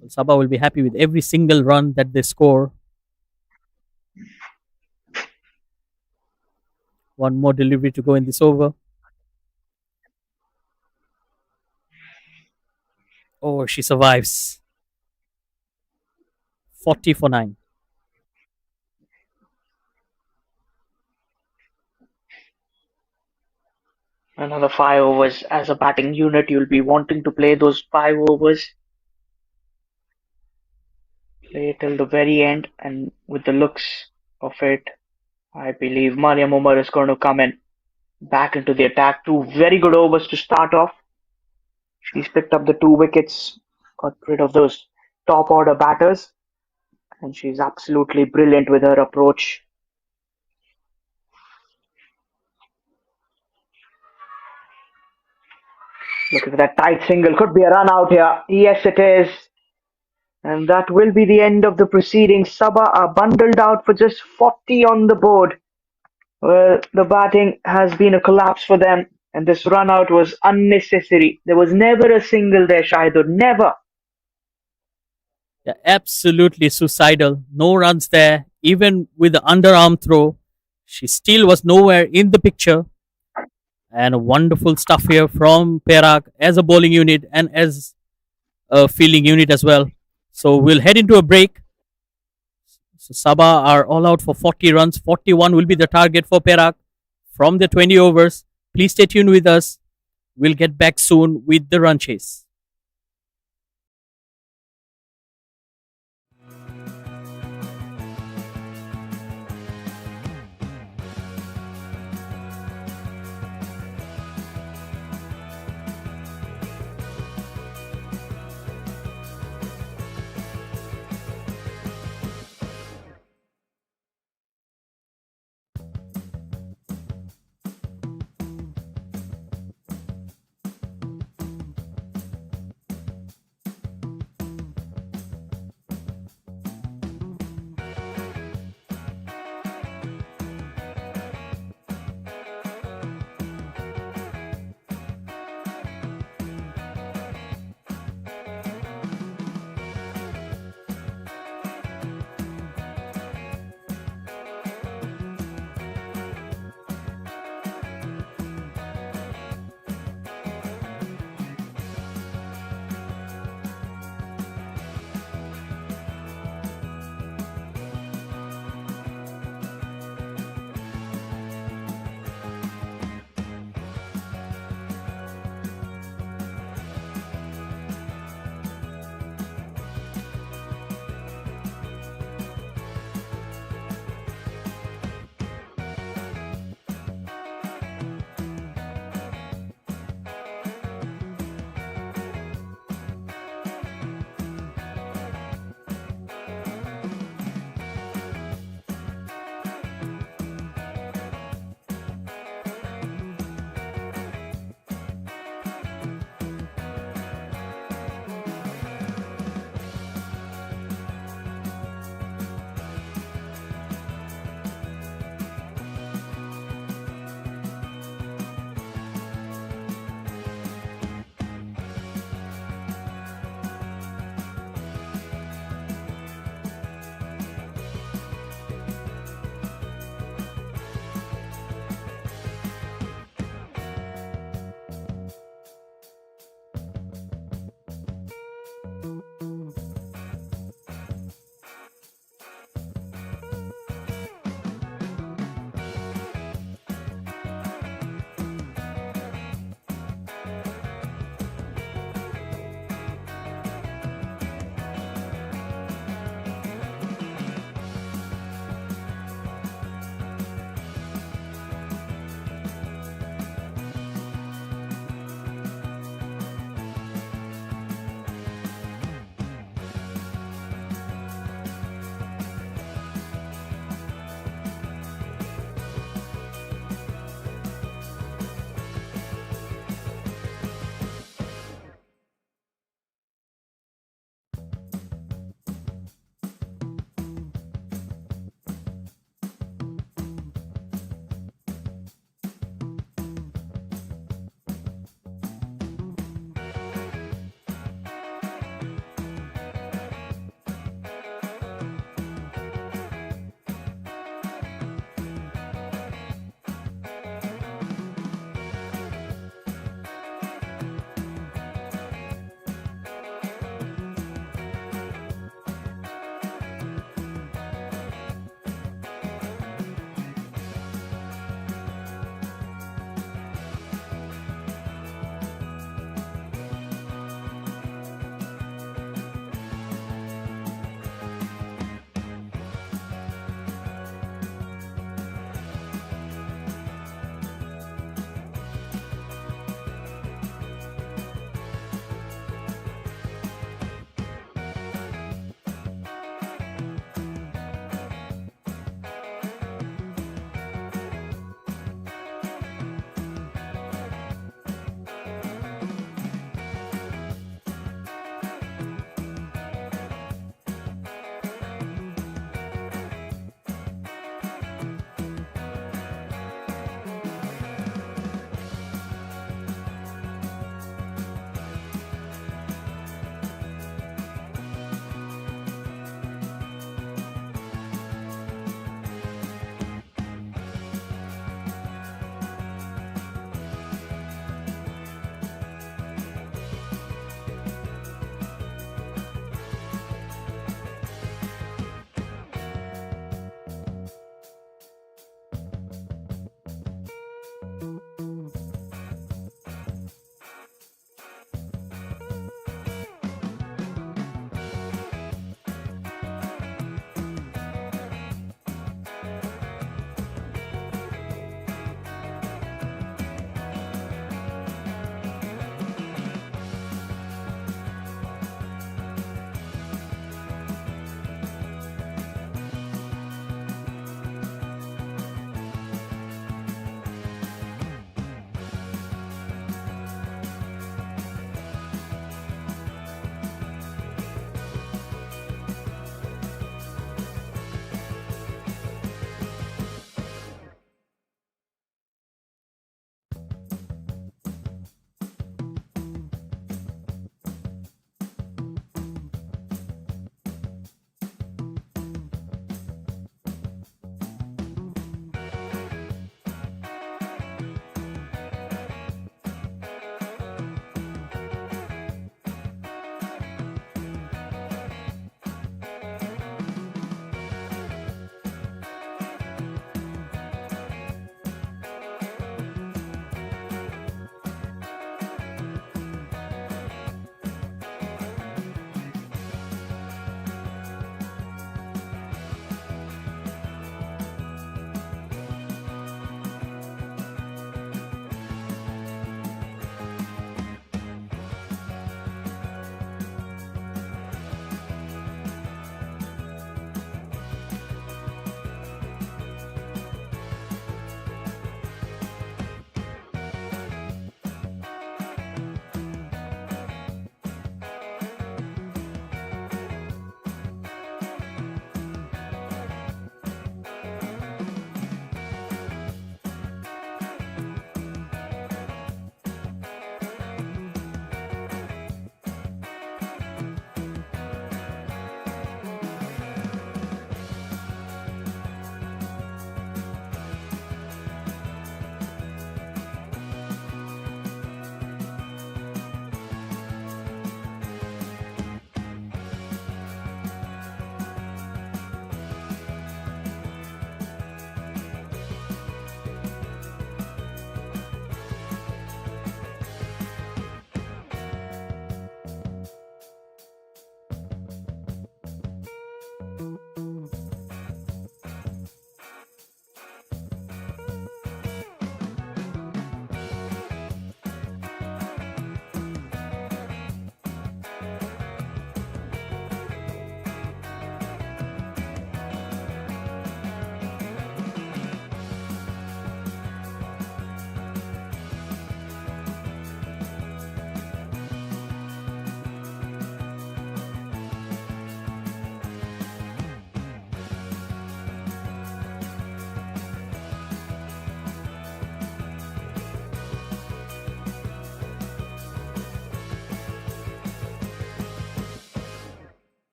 Well, Sabah will be happy with every single run that they score. 1 more delivery to go in this over. Oh, she survives. 40 for 9. Another 5 overs. As a batting unit, you'll be wanting to play those 5 overs. Play till the very end, and with the looks of it, I believe Mariam Umar is going to come in back into the attack. Two very good overs to start off. She's picked up the 2 wickets, got rid of those top order batters, and she's absolutely brilliant with her approach. Looking for that tight single. Could be a run out here. Yes, it is. And that will be the end of the proceedings. Sabah are bundled out for just 40 on the board. Well, the batting has been a collapse for them, and this run out was unnecessary. There was never a single there, Shahidul. Never. Yeah, absolutely suicidal. No runs there. Even with the underarm throw, she still was nowhere in the picture. And wonderful stuff here from Perak as a bowling unit and as a fielding unit as well. So we'll head into a break. So Sabah are all out for 40 runs. 41 will be the target for Perak from the 20 overs. Please stay tuned with us. We'll get back soon with the run chase.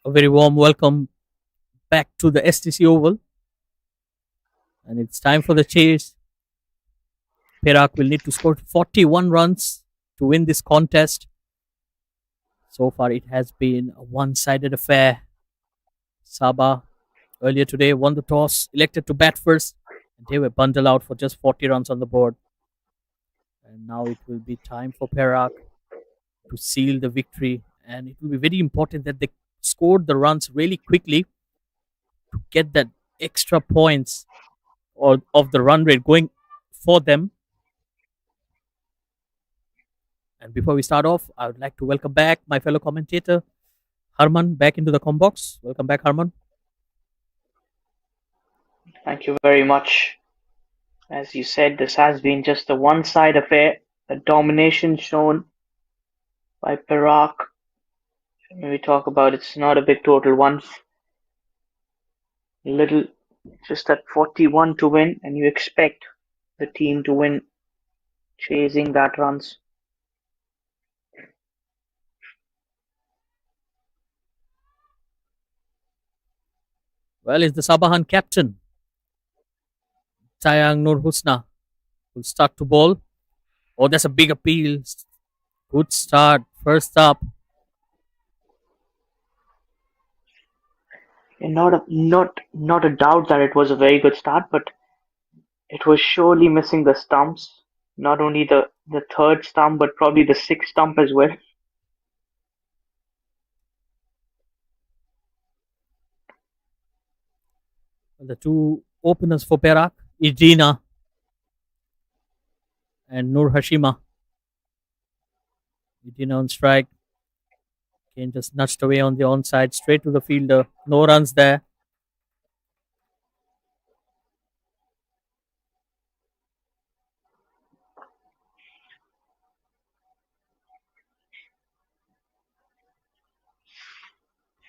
A very warm welcome back to the STC Oval, and it's time for the chase. Perak will need to score 41 runs to win this contest. So far, it has been a one sided affair. Sabah earlier today won the toss, elected to bat first, and they were bundled out for just 40 runs on the board. And now it will be time for Perak to seal the victory, and it will be very important that they scored the runs really quickly to get that extra points or of the run rate going for them. And before we start off, I would like to welcome back my fellow commentator, Harman, back into the combox. Welcome back, Harman. Thank you very much. As you said, this has been just a one-side affair. The domination shown by Perak. When we talk about it's not a big total, one little, just at 41 to win, and you expect the team to win chasing that runs. Well, it's the Sabahan captain, Tayang Nur Husna, will start to bowl. Oh, that's a big appeal. Good start. First up. And not a doubt that it was a very good start, but it was surely missing the stumps. Not only the third stump, but probably the sixth stump as well. The two openers for Perak, Idrina and Nur Hashima. Idrina on strike. Kane just nudged away on the onside, straight to the fielder. No runs there.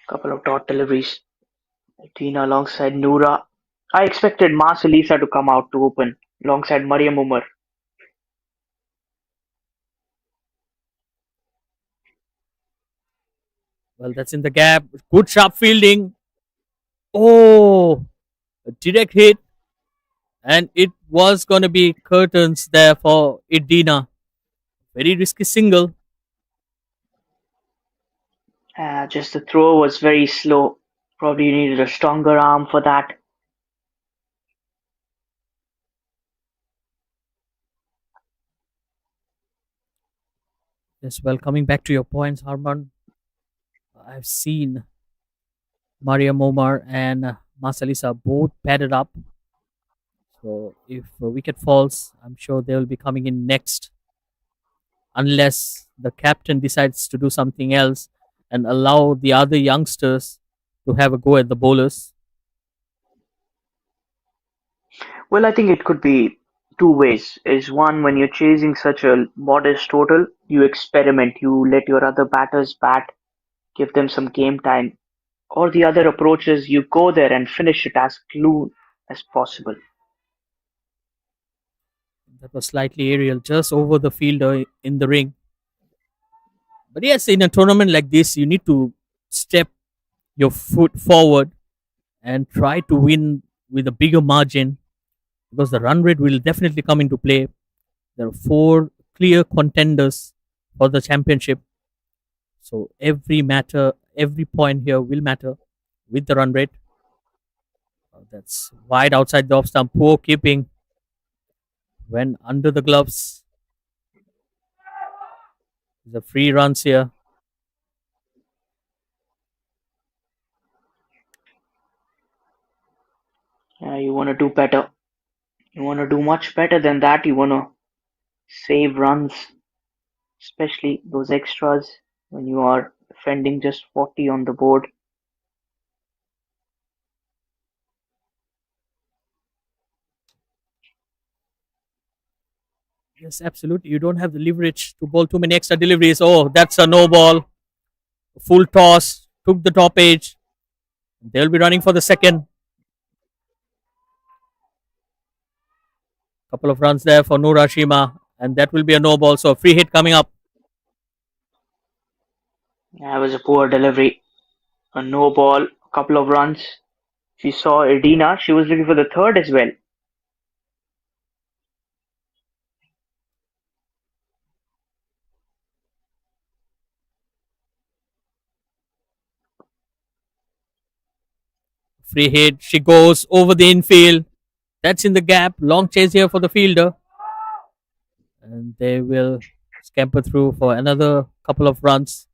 Couple of dot deliveries. Tina alongside Noura. I expected Marcelisa to come out to open alongside Mariam Umar. Well, that's in the gap. Good sharp fielding. Oh, a direct hit. And it was going to be curtains there for Idrina. Very risky single. Just the throw was very slow. Probably needed a stronger arm for that. Yes, well, coming back to your points, Harman, I've seen Maria Momar and Marcelisa both padded up. So if a wicket falls, I'm sure they will be coming in next, unless the captain decides to do something else and allow the other youngsters to have a go at the bowlers. Well, I think it could be two ways. Is one, when you're chasing such a modest total, you experiment, you let your other batters bat, give them some game time. Or the other approach is you go there and finish it as clean as possible. That was slightly aerial, just over the fielder in the ring. But yes, in a tournament like this, you need to step your foot forward and try to win with a bigger margin, because the run rate will definitely come into play. There are four clear contenders for the championship. So every point here will matter with the run rate. That's wide outside the off stump. Poor keeping when under the gloves. The free runs here. You want to do better. You want to do much better than that. You want to save runs, especially those extras when you are defending just 40 on the board. Yes, absolutely. You don't have the leverage to bowl too many extra deliveries. Oh, that's a no ball. Full toss. Took the top edge. They'll be running for the second. Couple of runs there for Nurashima. And that will be a no ball. So a free hit coming up. That was a poor delivery. A no ball, a couple of runs. She saw Edina. She was looking for the third as well. Free hit. She goes over the infield. That's in the gap. Long chase here for the fielder. And they will scamper through for another couple of runs.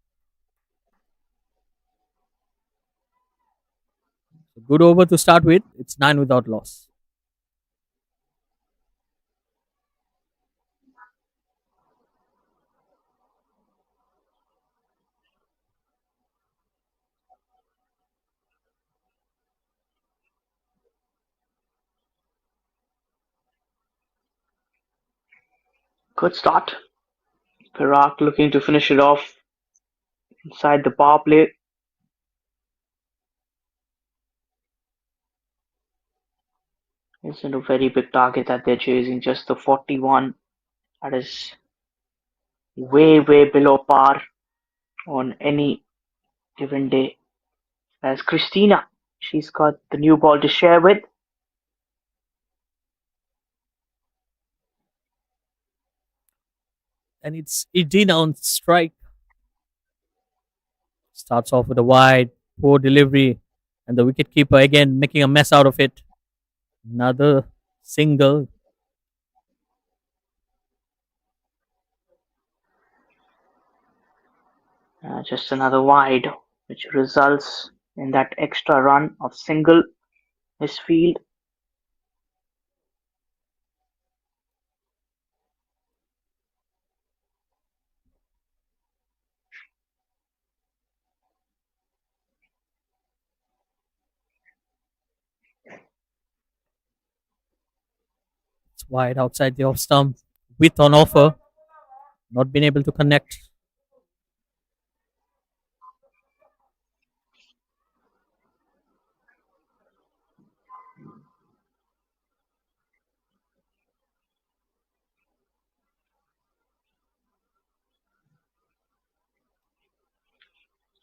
Good over to start with. It's 9 without loss. Good start. Perak looking to finish it off inside the power play. Isn't a very big target that they're chasing, just the 41. That is way, way below par on any given day. As Christina, she's got the new ball to share with. And it's Edina on strike. Starts off with a wide, poor delivery, and the wicketkeeper again making a mess out of it. Another single. Just another wide, which results in that extra run of single misfield. It's wide outside the off stump. Width on offer. Not been able to connect.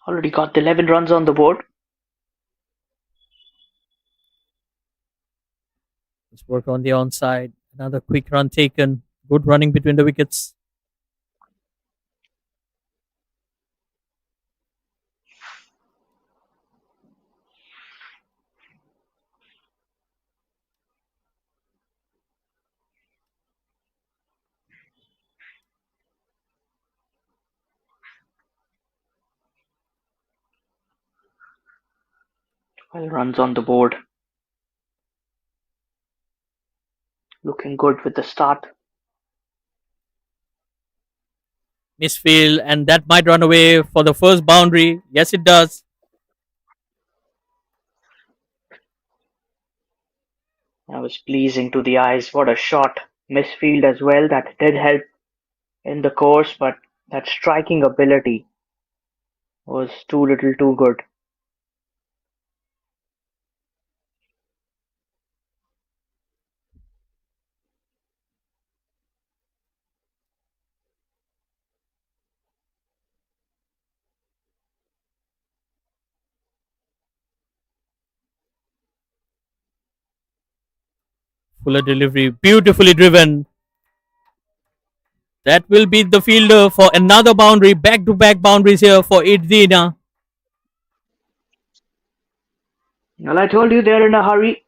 Already got the 11 runs on the board. Let's work on the onside. Another quick run taken. Good running between the wickets. Well, runs on the board. Looking good with the start. Misfield, and that might run away for the first boundary. Yes, it does. That was pleasing to the eyes. What a shot. Misfield as well. That did help in the course, but that striking ability was too little too good. Fuller delivery, beautifully driven. That will be the fielder for another boundary. Back to back boundaries here for Edina. Well, I told you they're in a hurry.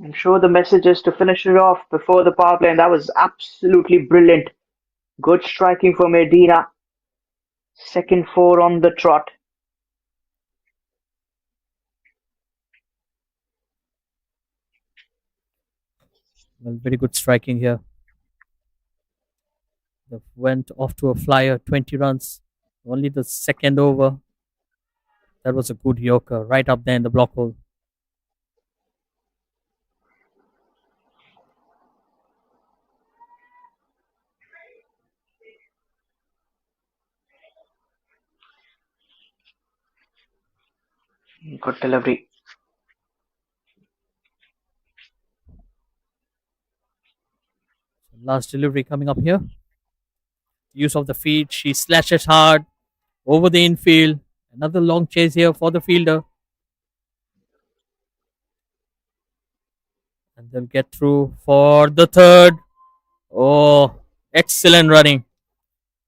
I'm sure the message is to finish it off before the power play, and that was absolutely brilliant. Good striking from Medina. Second four on the trot. Well, very good striking here. They went off to a flyer, 20 runs. Only the second over. That was a good Yorker right up there in the block hole. Good delivery. Last delivery coming up here. Use of the feet. She slashes hard over the infield. Another long chase here for the fielder. And they'll get through for the third. Oh, excellent running.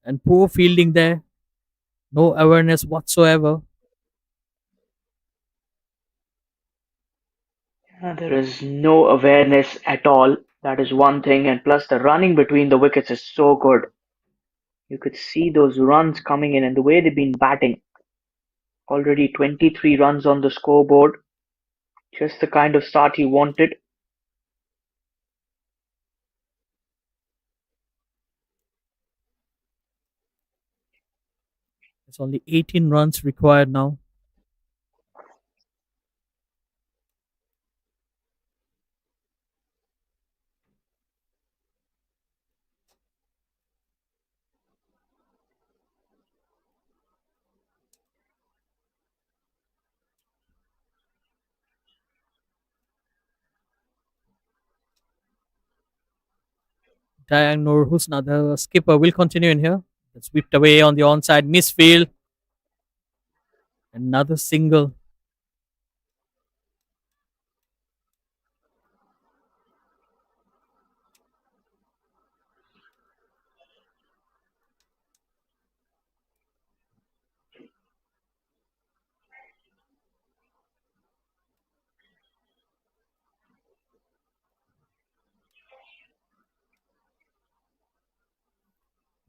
And poor fielding there. No awareness whatsoever. There is no awareness at all. That is one thing, and plus the running between the wickets is so good. You could see those runs coming in and the way they've been batting. Already 23 runs on the scoreboard. Just the kind of start he wanted. It's only 18 runs required now. Dayang Nur Husna, the skipper, will continue in here. It's whipped away on the onside misfield. Another single.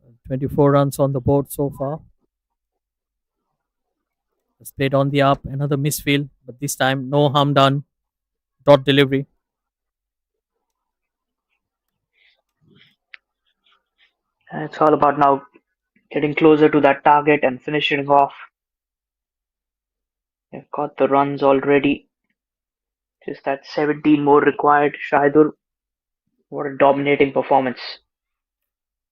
Uh, 24 runs on the board so far. It's played on the up. Another misfield, but this time no harm done. Dot delivery. And it's all about now getting closer to that target and finishing off. They've got the runs already. Just that 17 more required. Shaidur, what a dominating performance.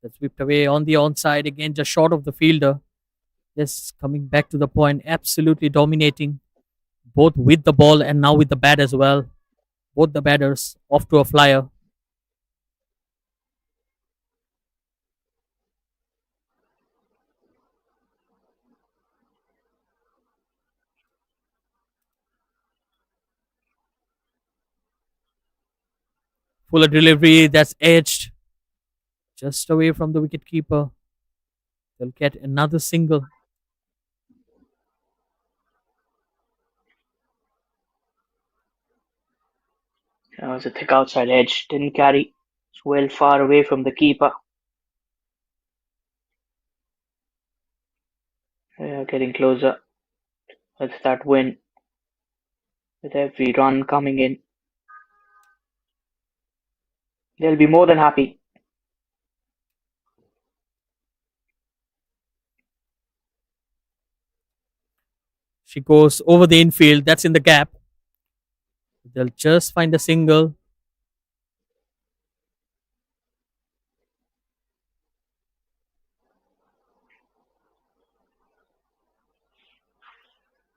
That's whipped away on the onside again, just short of the fielder. Yes, coming back to the point, absolutely dominating both with the ball and now with the bat as well. Both the batters off to a flyer. Fuller delivery that's edged just away from the wicket keeper. They'll get another single. That was a thick outside edge. Didn't carry. It's well far away from the keeper. They are getting closer with that win. With every run coming in, they'll be more than happy. She goes over the infield. That's in the gap. They'll just find a single.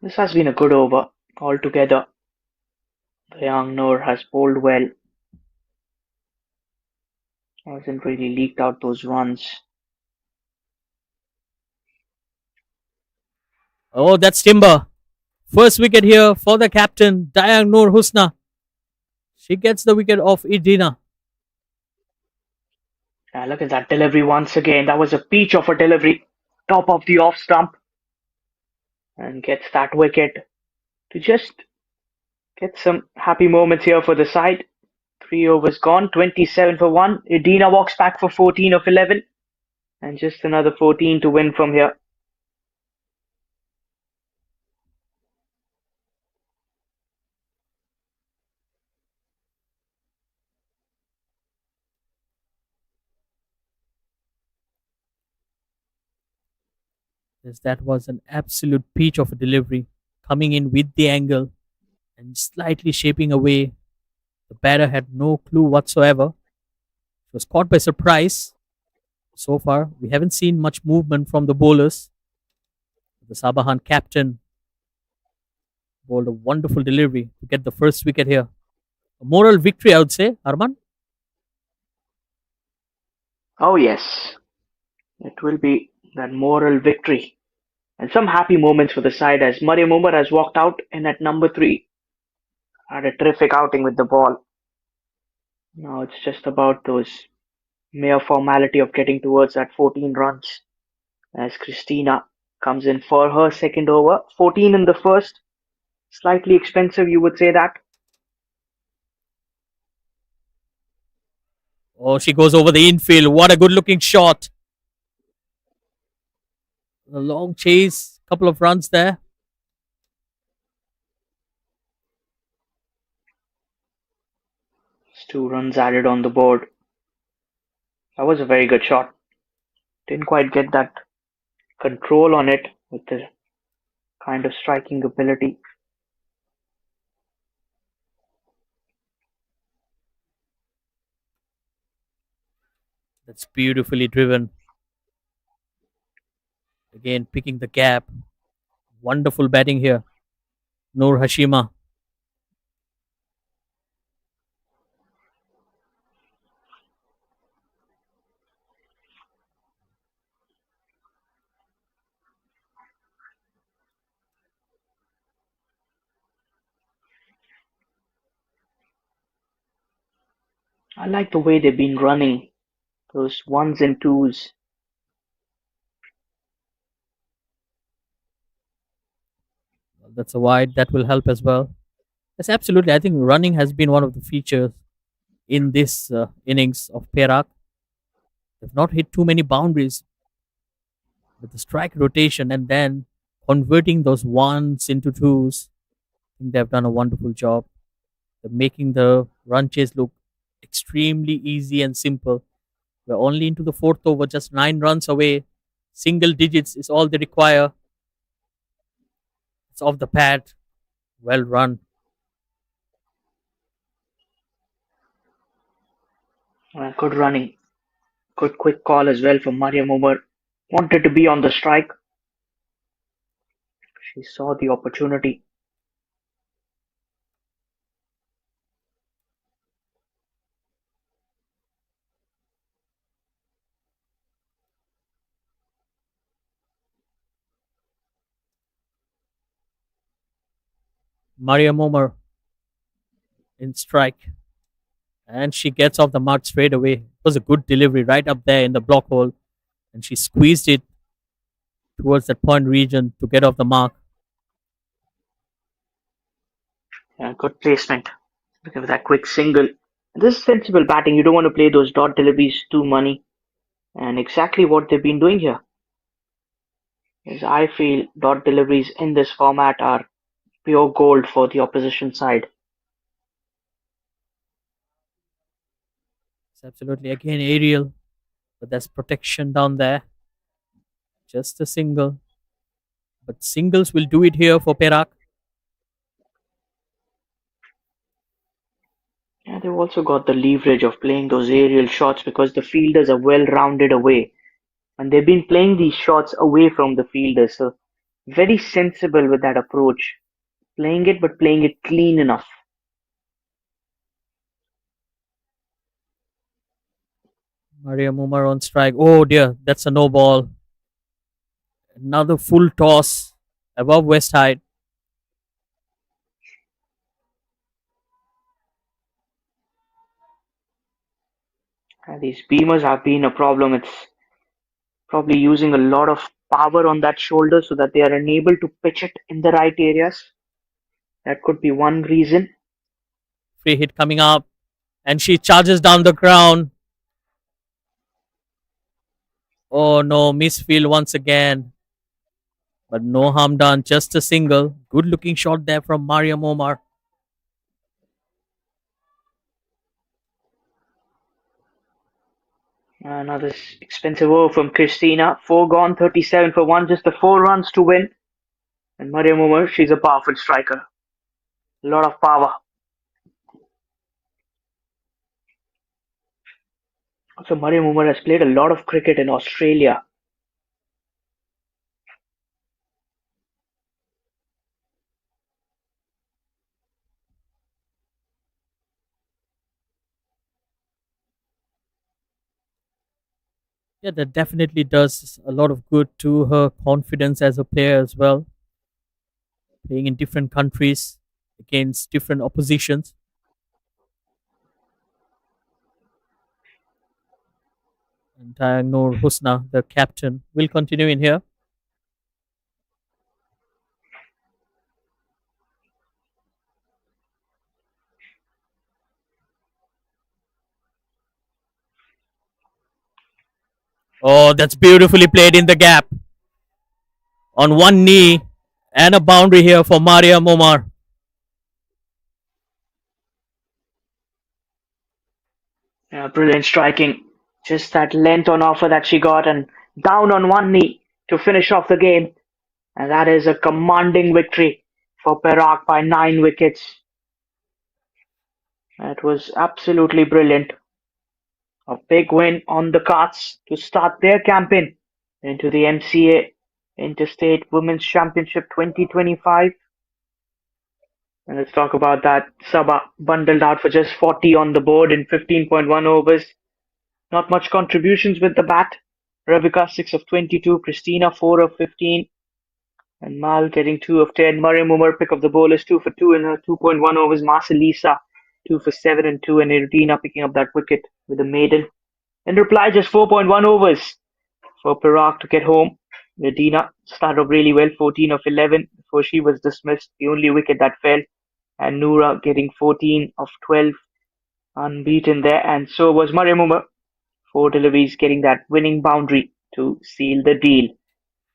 This has been a good over altogether. The young Noor has bowled well. Hasn't really leaked out those runs. Oh, that's timber. First wicket here for the captain, Dayang Nur Husna. She gets the wicket off Idina. Look at that delivery once again. That was a peach of a delivery. Top of the off stump. And gets that wicket to just get some happy moments here for the side. 3 overs gone, 27 for 1. Idina walks back for 14 of 11. And just another 14 to win from here. Yes, that was an absolute peach of a delivery. Coming in with the angle and slightly shaping away. The batter had no clue whatsoever. It was caught by surprise. So far, we haven't seen much movement from the bowlers. The Sabahan captain bowled a wonderful delivery to get the first wicket here. A moral victory, I would say, Arman. Oh, yes. It will be that moral victory And some happy moments for the side as Mariam Umar has walked out in at number 3. Had a terrific outing with the ball. Now it's just about those mere formality of getting towards that 14 runs as Christina comes in for her second over. 14 in the first. Slightly expensive, you would say that. Oh, she goes over the infield. What a good looking shot. A long chase, couple of runs there. It's 2 runs added on the board. That was a very good shot. Didn't quite get that control on it with the kind of striking ability. That's beautifully driven. Again, picking the gap. Wonderful batting here. Noor Hashima. I like the way they've been running those ones and twos. That's a wide. That will help as well. Yes, absolutely. I think running has been one of the features in this innings of Perak. They've not hit too many boundaries, but the strike rotation and then converting those ones into twos. I think they've done a wonderful job. They're making the run chase look extremely easy and simple. We're only into the fourth over, just 9 runs away. Single digits is all they require. It's off the pad. Well run. Good running. Good quick call as well from Mariam Umar. Wanted to be on the strike. She saw the opportunity. Maria Momer in strike. And she gets off the mark straight away. It was a good delivery right up there in the block hole. And she squeezed it towards that point region to get off the mark. Good placement. Looking for that quick single. This is sensible batting. You don't want to play those dot deliveries too money. And exactly what they've been doing here. Is I feel dot deliveries in this format are pure gold for the opposition side. It's absolutely again aerial, but there's protection down there. Just a single. But singles will do it here for Perak. Yeah, they've also got the leverage of playing those aerial shots because the fielders are well rounded away. And they've been playing these shots away from the fielders. So very sensible with that approach. Playing it but playing it clean enough. Maria Mumar on strike. Oh dear, that's a no ball. Another full toss above West Height. And these beamers have been a problem. It's probably using a lot of power on that shoulder so that they are unable to pitch it in the right areas. That could be one reason. Free hit coming up. And she charges down the ground. Oh no, misfield once again. But no harm done, just a single. Good looking shot there from Mariam Omar. Another expensive over from Christina. 4 gone, 37 for 1, just the 4 runs to win. And Mariam Umar, she's a powerful striker. A lot of power. Also, Mariam Umar has played a lot of cricket in Australia. Yeah, that definitely does a lot of good to her confidence as a player as well, playing in different countries against different oppositions. And Noor Husna, the captain, will continue in here. Oh, that's beautifully played in the gap on one knee, and a boundary here for Maria Momar. Yeah, brilliant striking. Just that length on offer that she got and down on one knee to finish off the game. And that is a commanding victory for Perak by 9 wickets. That was absolutely brilliant. A big win on the cards to start their campaign into the MCA Interstate Women's Championship 2025. And let's talk about that. Sabah bundled out for just 40 on the board in 15.1 overs. Not much contributions with the bat. Rebecca 6 of 22, Christina 4 of 15, and Mal getting 2 of 10. Mariam Umar pick of the bowlers 2 for 2 in her 2.1 overs. Marcelisa 2 for 7 and 2, and Irina picking up that wicket with a maiden. In reply, just 4.1 overs for Perak to get home. Medina started off really well, 14 of 11 before she was dismissed, the only wicket that fell. And Noora getting 14 of 12, unbeaten there. And so was Mariam Umar, 4 deliveries, getting that winning boundary to seal the deal.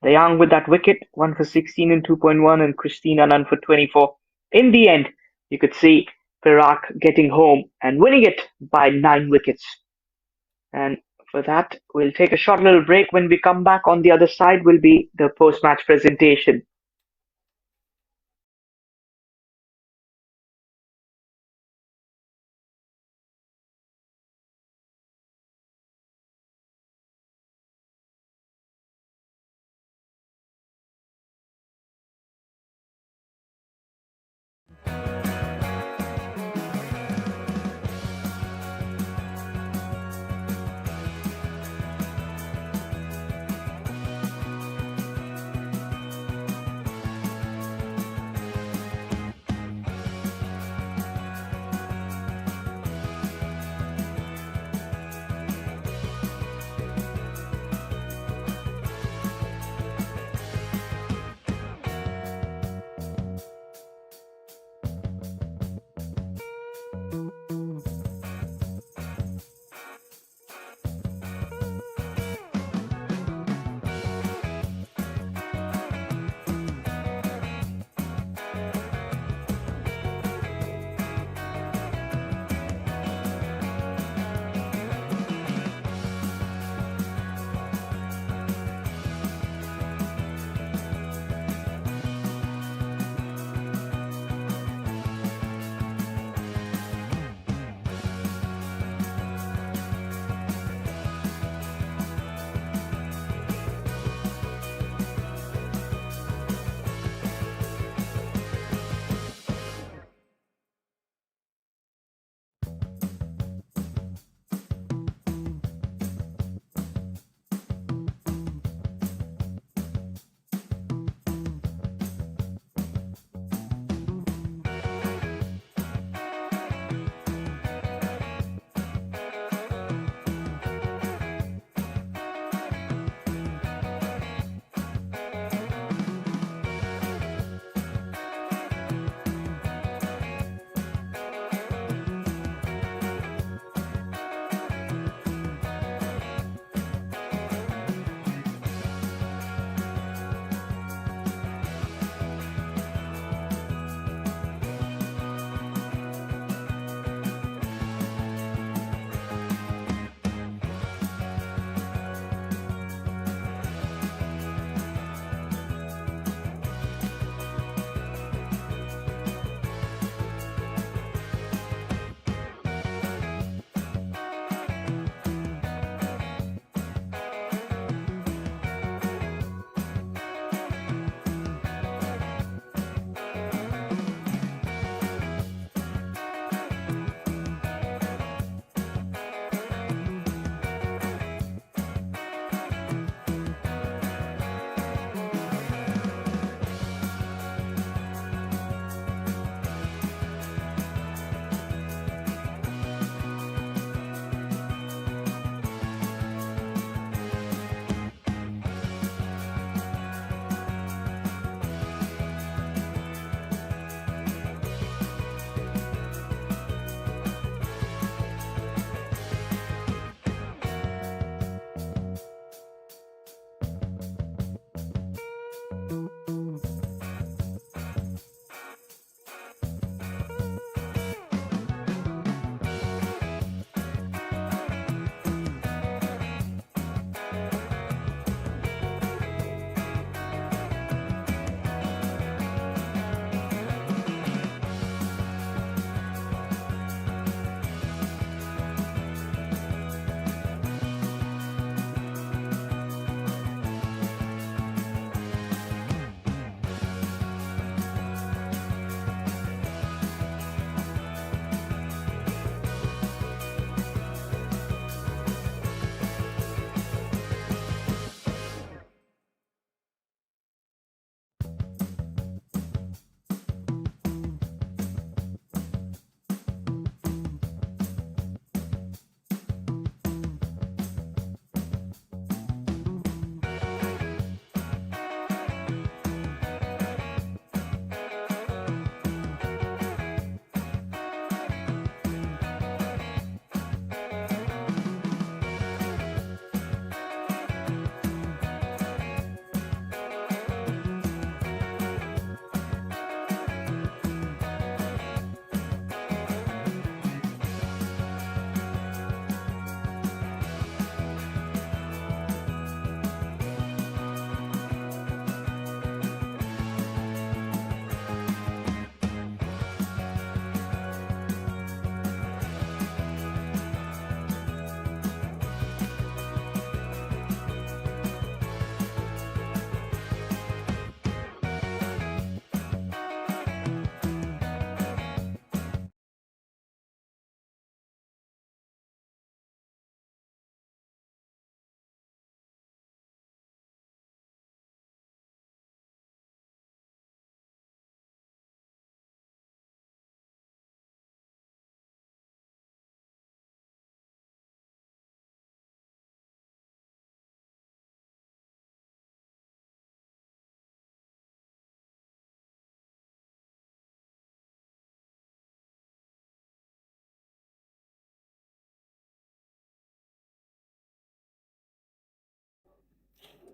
The Young with that wicket, 1 for 16 in 2.1, and Christina none for 24. In the end, you could see Perak getting home and winning it by 9 wickets. And for that, we'll take a short little break. When we come back, on the other side will be the post-match presentation.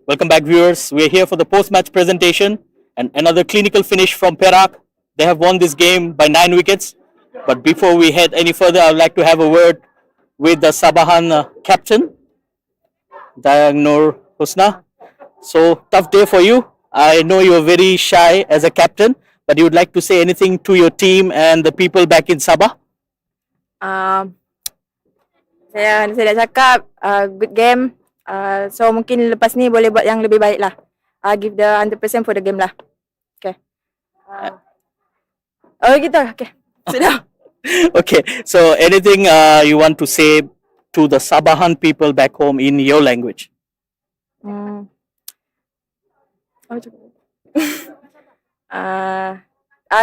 Welcome back, viewers. We're here for the post-match presentation and another clinical finish from Perak. They have won this game by 9 wickets. But before we head any further, I would like to have a word with the Sabahan captain, Dayangnur Husna. So, tough day for you. I know you're very shy as a captain, but you would like to say anything to your team and the people back in Sabah? Saya nak cakap good game. So mungkin lepas ni boleh buat yang lebih baik lah. Give the 100% for the game lah. Okay. Gitu. Okay. Sudah. Okay, so anything you want to say to the Sabahan people back home in your language?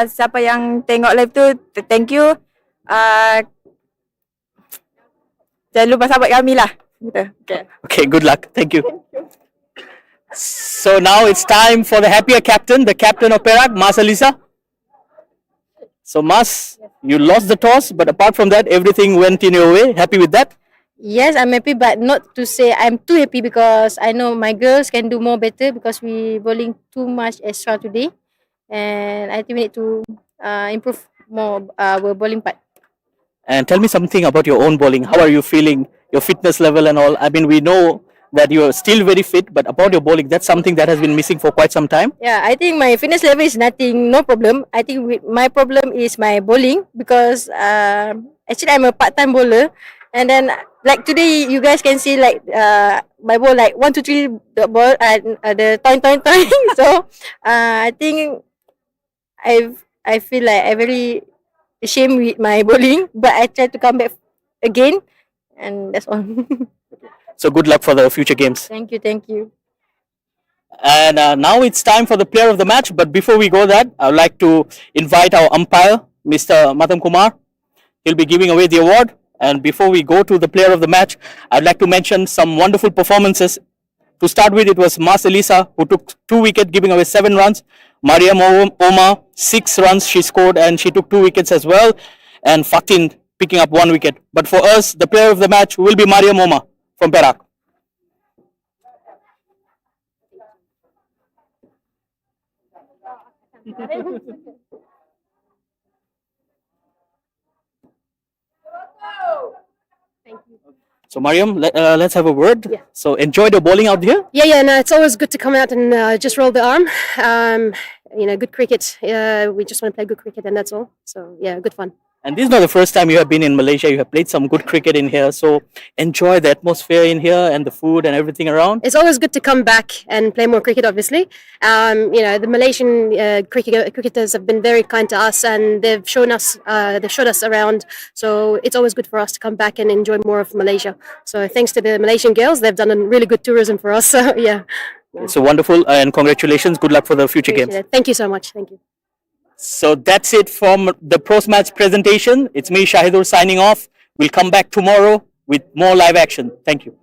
Siapa yang tengok live tu, thank you. Jangan lupa sahabat kami lah. Gitu. Okay. Okay, good luck. Thank you. So now it's time for the happier captain, the captain of Perak, Mas Alisa. So Mas, you lost the toss, but apart from that, everything went in your way. Happy with that? Yes, I'm happy, but not to say I'm too happy because I know my girls can do more better because we bowling too much extra today, and I think we need to improve more our bowling part. And tell me something about your own bowling. How are you feeling? Your fitness level and all. I mean, we know that you are still very fit, but about your bowling, that's something that has been missing for quite some time. Yeah, I think my fitness level is nothing, no problem. I think my problem is my bowling because actually I'm a part-time bowler, and then like today you guys can see like my ball like 1, 2, 3 the ball and the toin. So I think I feel like I very ashamed with my bowling, but I try to come back again, and that's all. So good luck for the future games. Thank you. And now it's time for the player of the match. But before we go that, I would like to invite our umpire, Mr. Matam Kumar. He'll be giving away the award. And before we go to the player of the match, I'd like to mention some wonderful performances. To start with, it was Mas Elisa who took 2 wickets, giving away 7 runs. Mariam Omar, 6 runs she scored and she took 2 wickets as well. And Fatin picking up 1 wicket. But for us, the player of the match will be Mariam Omar from Perak. So Mariam, let's have a word. Yeah. So enjoy the bowling out here. Yeah, no, it's always good to come out and just roll the arm. Good cricket. We just want to play good cricket and that's all. So yeah, good fun. And this is not the first time you have been in Malaysia. You have played some good cricket in here. So enjoy the atmosphere in here and the food and everything around. It's always good to come back and play more cricket, obviously. The Malaysian cricketers have been very kind to us and they've showed us around. So it's always good for us to come back and enjoy more of Malaysia. So thanks to the Malaysian girls, they've done a really good tourism for us. So yeah. So wonderful and congratulations. Good luck for the future Appreciate games. it. Thank you so much. Thank you. So that's it from the post-match presentation. It's me, Shahidur, signing off. We'll come back tomorrow with more live action. Thank you.